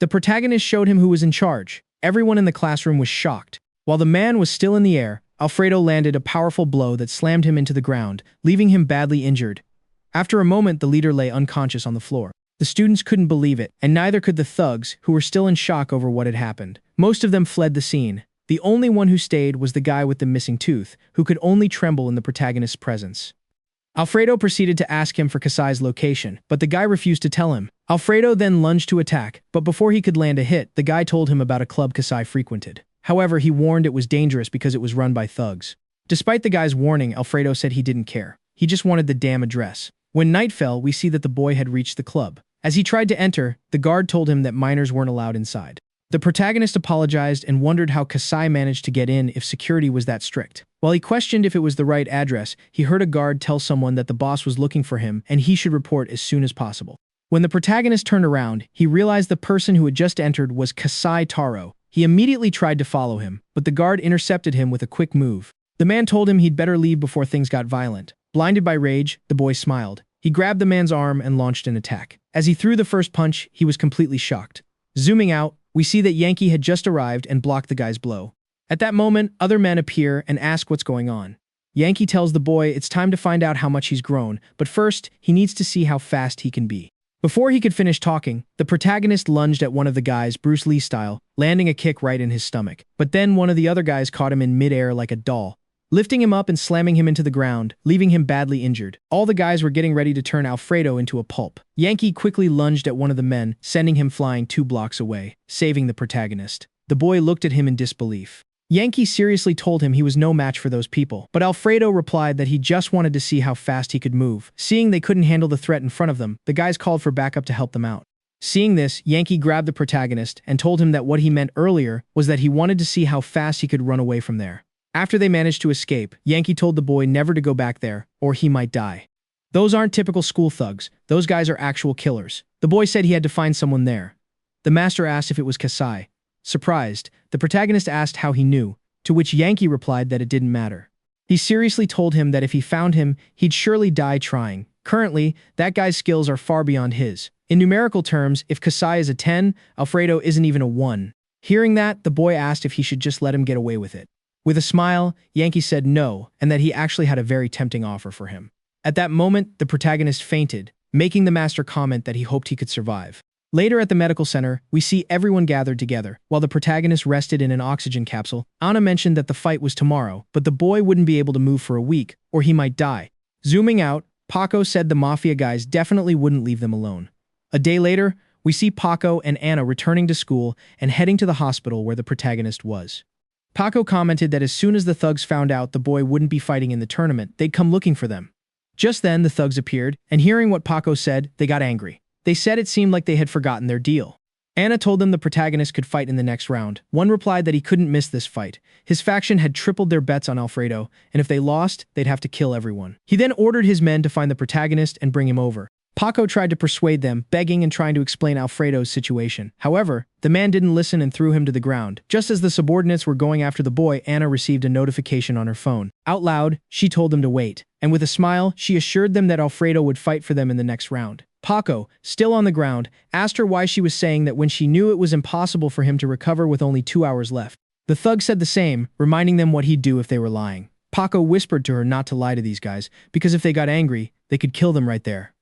The protagonist showed him who was in charge. Everyone in the classroom was shocked. While the man was still in the air, Alfredo landed a powerful blow that slammed him into the ground, leaving him badly injured. After a moment, the leader lay unconscious on the floor. The students couldn't believe it, and neither could the thugs, who were still in shock over what had happened. Most of them fled the scene. The only one who stayed was the guy with the missing tooth, who could only tremble in the protagonist's presence. Alfredo proceeded to ask him for Kasai's location, but the guy refused to tell him. Alfredo then lunged to attack, but before he could land a hit, the guy told him about a club Kasai frequented. However, he warned it was dangerous because it was run by thugs. Despite the guy's warning, Alfredo said he didn't care. He just wanted the damn address. When night fell, we see that the boy had reached the club. As he tried to enter, the guard told him that minors weren't allowed inside. The protagonist apologized and wondered how Kasai managed to get in if security was that strict. While he questioned if it was the right address, he heard a guard tell someone that the boss was looking for him and he should report as soon as possible. When the protagonist turned around, he realized the person who had just entered was Kasai Taro. He immediately tried to follow him, but the guard intercepted him with a quick move. The man told him he'd better leave before things got violent. Blinded by rage, the boy smiled. He grabbed the man's arm and launched an attack. As he threw the first punch, he was completely shocked. Zooming out, we see that Yankee had just arrived and blocked the guy's blow. At that moment, other men appear and ask what's going on. Yankee tells the boy it's time to find out how much he's grown, but first, he needs to see how fast he can be. Before he could finish talking, the protagonist lunged at one of the guys, Bruce Lee style, landing a kick right in his stomach. But then one of the other guys caught him in midair like a doll, lifting him up and slamming him into the ground, leaving him badly injured. All the guys were getting ready to turn Alfredo into a pulp. Yankee quickly lunged at one of the men, sending him flying 2 blocks away, saving the protagonist. The boy looked at him in disbelief. Yankee seriously told him he was no match for those people, but Alfredo replied that he just wanted to see how fast he could move. Seeing they couldn't handle the threat in front of them, the guys called for backup to help them out. Seeing this, Yankee grabbed the protagonist and told him that what he meant earlier was that he wanted to see how fast he could run away from there. After they managed to escape, Yankee told the boy never to go back there, or he might die. Those aren't typical school thugs. Those guys are actual killers. The boy said he had to find someone there. The master asked if it was Kasai. Surprised, the protagonist asked how he knew, to which Yankee replied that it didn't matter. He seriously told him that if he found him, he'd surely die trying. Currently, that guy's skills are far beyond his. In numerical terms, if Kasai is a 10, Alfredo isn't even a 1. Hearing that, the boy asked if he should just let him get away with it. With a smile, Yankee said no, and that he actually had a very tempting offer for him. At that moment, the protagonist fainted, making the master comment that he hoped he could survive. Later at the medical center, we see everyone gathered together. While the protagonist rested in an oxygen capsule, Anna mentioned that the fight was tomorrow, but the boy wouldn't be able to move for a week, or he might die. Zooming out, Paco said the mafia guys definitely wouldn't leave them alone. A day later, we see Paco and Anna returning to school and heading to the hospital where the protagonist was. Paco commented that as soon as the thugs found out the boy wouldn't be fighting in the tournament, they'd come looking for them. Just then, the thugs appeared, and hearing what Paco said, they got angry. They said it seemed like they had forgotten their deal. Anna told them the protagonist could fight in the next round. One replied that he couldn't miss this fight. His faction had tripled their bets on Alfredo, and if they lost, they'd have to kill everyone. He then ordered his men to find the protagonist and bring him over. Paco tried to persuade them, begging and trying to explain Alfredo's situation. However, the man didn't listen and threw him to the ground. Just as the subordinates were going after the boy, Anna received a notification on her phone. Out loud, she told them to wait, and with a smile, she assured them that Alfredo would fight for them in the next round. Paco, still on the ground, asked her why she was saying that when she knew it was impossible for him to recover with only 2 hours left. The thug said the same, reminding them what he'd do if they were lying. Paco whispered to her not to lie to these guys, because if they got angry, they could kill them right there.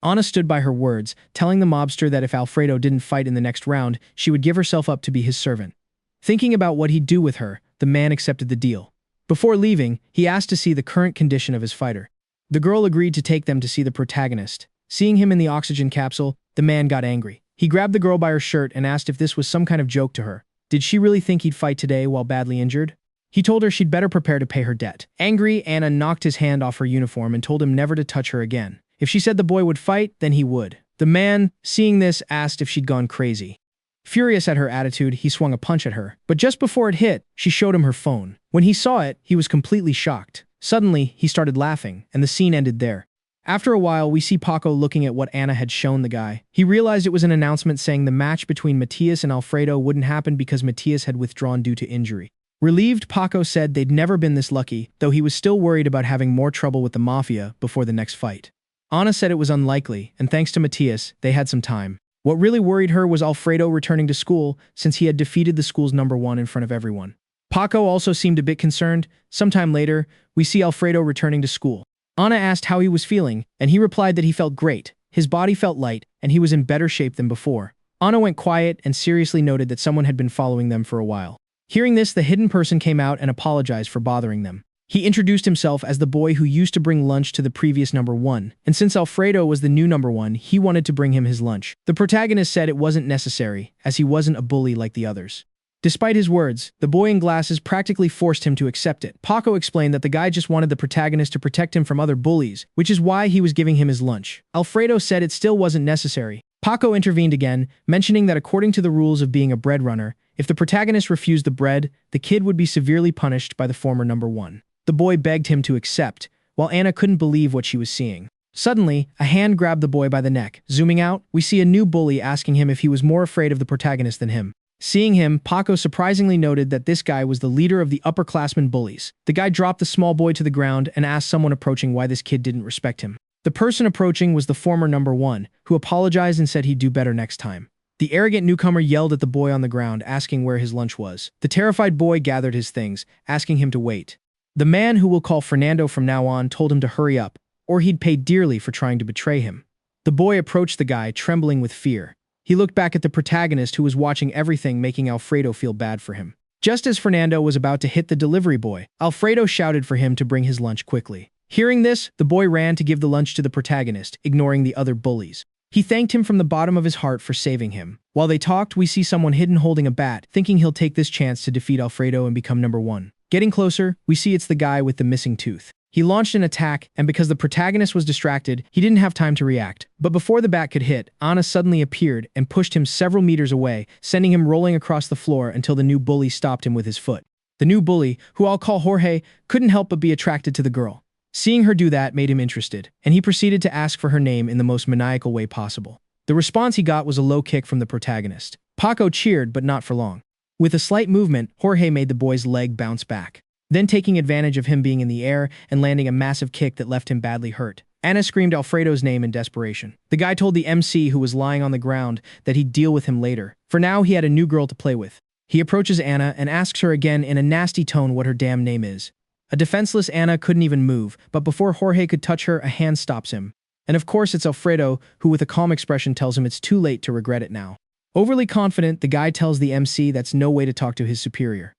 Anna stood by her words, telling the mobster that if Alfredo didn't fight in the next round, she would give herself up to be his servant. Thinking about what he'd do with her, the man accepted the deal. Before leaving, he asked to see the current condition of his fighter. The girl agreed to take them to see the protagonist. Seeing him in the oxygen capsule, the man got angry. He grabbed the girl by her shirt and asked if this was some kind of joke to her. Did she really think he'd fight today while badly injured? He told her she'd better prepare to pay her debt. Angry, Anna knocked his hand off her uniform and told him never to touch her again. If she said the boy would fight, then he would. The man, seeing this, asked if she'd gone crazy. Furious at her attitude, he swung a punch at her. But just before it hit, she showed him her phone. When he saw it, he was completely shocked. Suddenly, he started laughing, and the scene ended there. After a while, we see Paco looking at what Anna had shown the guy. He realized it was an announcement saying the match between Matthias and Alfredo wouldn't happen because Matthias had withdrawn due to injury. Relieved, Paco said they'd never been this lucky, though he was still worried about having more trouble with the Mafia before the next fight. Anna said it was unlikely, and thanks to Matthias, they had some time. What really worried her was Alfredo returning to school, since he had defeated the school's #1 in front of everyone. Paco also seemed a bit concerned. Sometime later, we see Alfredo returning to school. Anna asked how he was feeling, and he replied that he felt great. His body felt light, and he was in better shape than before. Anna went quiet and seriously noted that someone had been following them for a while. Hearing this, the hidden person came out and apologized for bothering them. He introduced himself as the boy who used to bring lunch to the previous #1, and since Alfredo was the new #1, he wanted to bring him his lunch. The protagonist said it wasn't necessary, as he wasn't a bully like the others. Despite his words, the boy in glasses practically forced him to accept it. Paco explained that the guy just wanted the protagonist to protect him from other bullies, which is why he was giving him his lunch. Alfredo said it still wasn't necessary. Paco intervened again, mentioning that according to the rules of being a bread runner, if the protagonist refused the bread, the kid would be severely punished by the former #1. The boy begged him to accept, while Anna couldn't believe what she was seeing. Suddenly, a hand grabbed the boy by the neck. Zooming out, we see a new bully asking him if he was more afraid of the protagonist than him. Seeing him, Paco surprisingly noted that this guy was the leader of the upperclassmen bullies. The guy dropped the small boy to the ground and asked someone approaching why this kid didn't respect him. The person approaching was the former #1, who apologized and said he'd do better next time. The arrogant newcomer yelled at the boy on the ground, asking where his lunch was. The terrified boy gathered his things, asking him to wait. The man, who we'll call Fernando from now on, told him to hurry up, or he'd pay dearly for trying to betray him. The boy approached the guy, trembling with fear. He looked back at the protagonist, who was watching everything, making Alfredo feel bad for him. Just as Fernando was about to hit the delivery boy, Alfredo shouted for him to bring his lunch quickly. Hearing this, the boy ran to give the lunch to the protagonist, ignoring the other bullies. He thanked him from the bottom of his heart for saving him. While they talked, we see someone hidden holding a bat, thinking he'll take this chance to defeat Alfredo and become #1. Getting closer, we see it's the guy with the missing tooth. He launched an attack, and because the protagonist was distracted, he didn't have time to react. But before the bat could hit, Anna suddenly appeared and pushed him several meters away, sending him rolling across the floor until the new bully stopped him with his foot. The new bully, who I'll call Jorge, couldn't help but be attracted to the girl. Seeing her do that made him interested, and he proceeded to ask for her name in the most maniacal way possible. The response he got was a low kick from the protagonist. Paco cheered, but not for long. With a slight movement, Jorge made the boy's leg bounce back. Then, taking advantage of him being in the air and landing a massive kick that left him badly hurt, Anna screamed Alfredo's name in desperation. The guy told the MC, who was lying on the ground, that he'd deal with him later. For now, he had a new girl to play with. He approaches Anna and asks her again in a nasty tone what her damn name is. A defenseless Anna couldn't even move, but before Jorge could touch her, a hand stops him. And of course, it's Alfredo, who with a calm expression tells him it's too late to regret it now. Overly confident, the guy tells the MC that's no way to talk to his superior.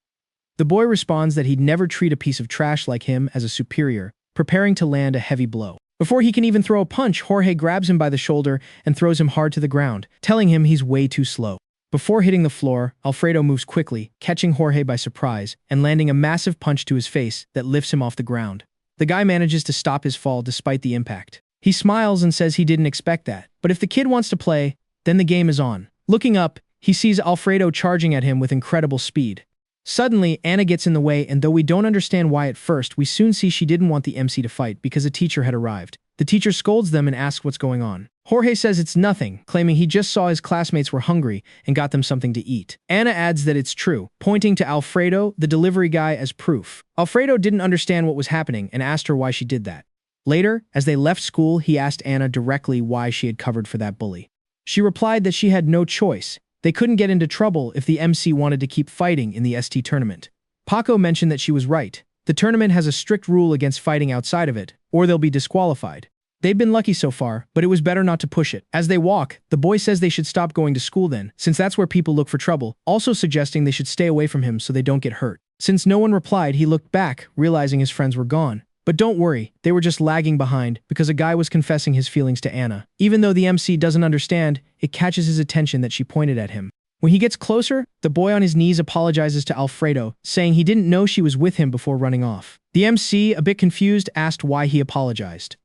The boy responds that he'd never treat a piece of trash like him as a superior, preparing to land a heavy blow. Before he can even throw a punch, Jorge grabs him by the shoulder and throws him hard to the ground, telling him he's way too slow. Before hitting the floor, Alfredo moves quickly, catching Jorge by surprise and landing a massive punch to his face that lifts him off the ground. The guy manages to stop his fall despite the impact. He smiles and says he didn't expect that, but if the kid wants to play, then the game is on. Looking up, he sees Alfredo charging at him with incredible speed. Suddenly, Anna gets in the way, and though we don't understand why at first, we soon see she didn't want the MC to fight because a teacher had arrived. The teacher scolds them and asks what's going on. Jorge says it's nothing, claiming he just saw his classmates were hungry and got them something to eat. Anna adds that it's true, pointing to Alfredo, the delivery guy, as proof. Alfredo didn't understand what was happening and asked her why she did that. Later, as they left school, he asked Anna directly why she had covered for that bully. She replied that she had no choice. They couldn't get into trouble if the MC wanted to keep fighting in the ST tournament. Paco mentioned that she was right. The tournament has a strict rule against fighting outside of it, or they'll be disqualified. They've been lucky so far, but it was better not to push it. As they walk, the boy says they should stop going to school then, since that's where people look for trouble, also suggesting they should stay away from him so they don't get hurt. Since no one replied, he looked back, realizing his friends were gone. But don't worry, they were just lagging behind because a guy was confessing his feelings to Anna. Even though the MC doesn't understand, it catches his attention that she pointed at him. When he gets closer, the boy on his knees apologizes to Alfredo, saying he didn't know she was with him before running off. The MC, a bit confused, asked why he apologized.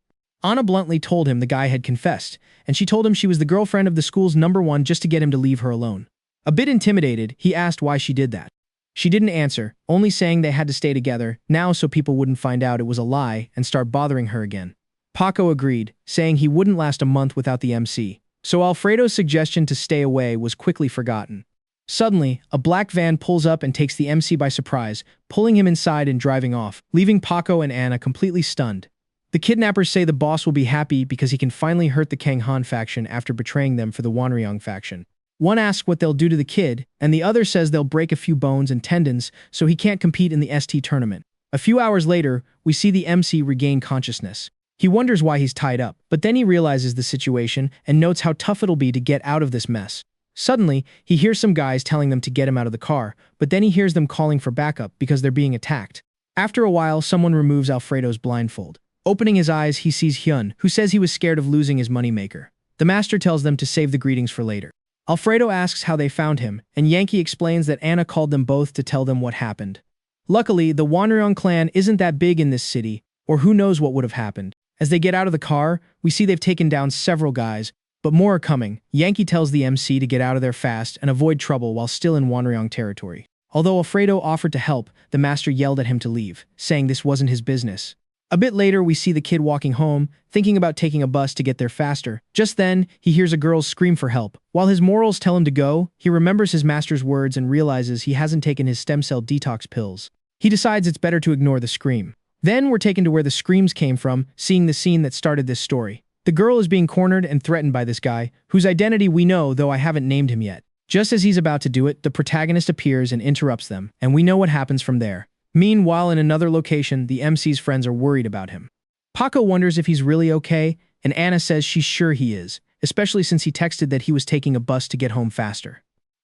Anna bluntly told him the guy had confessed, and she told him she was the girlfriend of the school's #1 just to get him to leave her alone. A bit intimidated, he asked why she did that. She didn't answer, only saying they had to stay together, now so people wouldn't find out it was a lie and start bothering her again. Paco agreed, saying he wouldn't last a month without the MC. So Alfredo's suggestion to stay away was quickly forgotten. Suddenly, a black van pulls up and takes the MC by surprise, pulling him inside and driving off, leaving Paco and Anna completely stunned. The kidnappers say the boss will be happy because he can finally hurt the Kang Han faction after betraying them for the Wanryong faction. One asks what they'll do to the kid, and the other says they'll break a few bones and tendons so he can't compete in the ST tournament. A few hours later, we see the MC regain consciousness. He wonders why he's tied up, but then he realizes the situation and notes how tough it'll be to get out of this mess. Suddenly, he hears some guys telling them to get him out of the car, but then he hears them calling for backup because they're being attacked. After a while, someone removes Alfredo's blindfold. Opening his eyes, he sees Hyun, who says he was scared of losing his moneymaker. The master tells them to save the greetings for later. Alfredo asks how they found him, and Yankee explains that Anna called them both to tell them what happened. Luckily, the Wanryong clan isn't that big in this city, or who knows what would have happened. As they get out of the car, we see they've taken down several guys, but more are coming. Yankee tells the MC to get out of there fast and avoid trouble while still in Wanryong territory. Although Alfredo offered to help, the master yelled at him to leave, saying this wasn't his business. A bit later, we see the kid walking home, thinking about taking a bus to get there faster. Just then, he hears a girl scream for help. While his morals tell him to go, he remembers his master's words and realizes he hasn't taken his stem cell detox pills. He decides it's better to ignore the scream. Then we're taken to where the screams came from, seeing the scene that started this story. The girl is being cornered and threatened by this guy, whose identity we know, though I haven't named him yet. Just as he's about to do it, the protagonist appears and interrupts them, and we know what happens from there. Meanwhile, in another location, the MC's friends are worried about him. Paco wonders if he's really okay, and Anna says she's sure he is, especially since he texted that he was taking a bus to get home faster.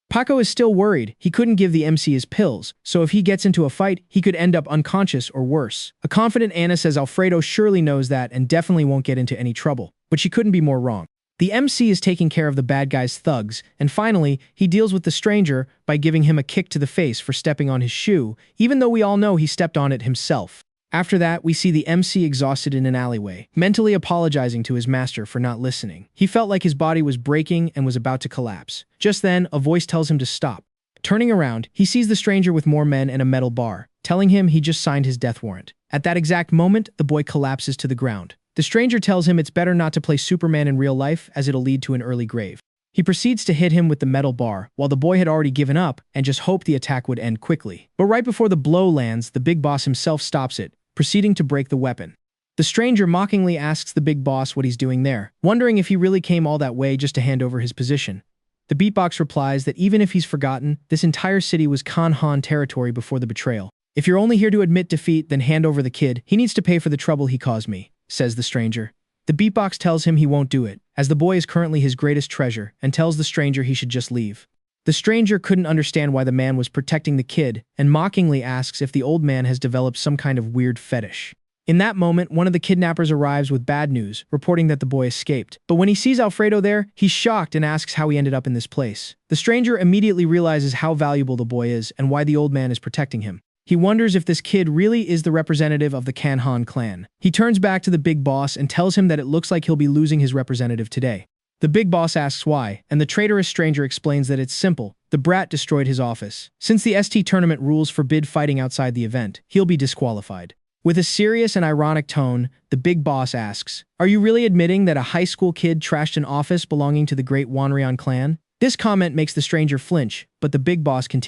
Paco is still worried. He couldn't give the MC his pills, so if he gets into a fight, he could end up unconscious or worse. A confident Anna says Alfredo surely knows that and definitely won't get into any trouble, but she couldn't be more wrong. The MC is taking care of the bad guy's thugs, and finally, he deals with the stranger by giving him a kick to the face for stepping on his shoe, even though we all know he stepped on it himself. After that, we see the MC exhausted in an alleyway, mentally apologizing to his master for not listening. He felt like his body was breaking and was about to collapse. Just then, a voice tells him to stop. Turning around, he sees the stranger with more men and a metal bar, telling him he just signed his death warrant. At that exact moment, the boy collapses to the ground. The stranger tells him it's better not to play Superman in real life as it'll lead to an early grave. He proceeds to hit him with the metal bar, while the boy had already given up and just hoped the attack would end quickly. But right before the blow lands, the big boss himself stops it, proceeding to break the weapon. The stranger mockingly asks the big boss what he's doing there, wondering if he really came all that way just to hand over his position. The beatbox replies that even if he's forgotten, this entire city was Kang Han territory before the betrayal. If you're only here to admit defeat, then hand over the kid. He needs to pay for the trouble he caused me, says the stranger. The beatbox tells him he won't do it, as the boy is currently his greatest treasure, and tells the stranger he should just leave. The stranger couldn't understand why the man was protecting the kid, and mockingly asks if the old man has developed some kind of weird fetish. In that moment, one of the kidnappers arrives with bad news, reporting that the boy escaped. But when he sees Alfredo there, he's shocked and asks how he ended up in this place. The stranger immediately realizes how valuable the boy is and why the old man is protecting him. He wonders if this kid really is the representative of the Kang Han clan. He turns back to the big boss and tells him that it looks like he'll be losing his representative today. The big boss asks why, and the traitorous stranger explains that it's simple. The brat destroyed his office. Since the ST tournament rules forbid fighting outside the event, he'll be disqualified. With a serious and ironic tone, the big boss asks, "Are you really admitting that a high school kid trashed an office belonging to the great Wanryan clan?" This comment makes the stranger flinch, but the big boss continues.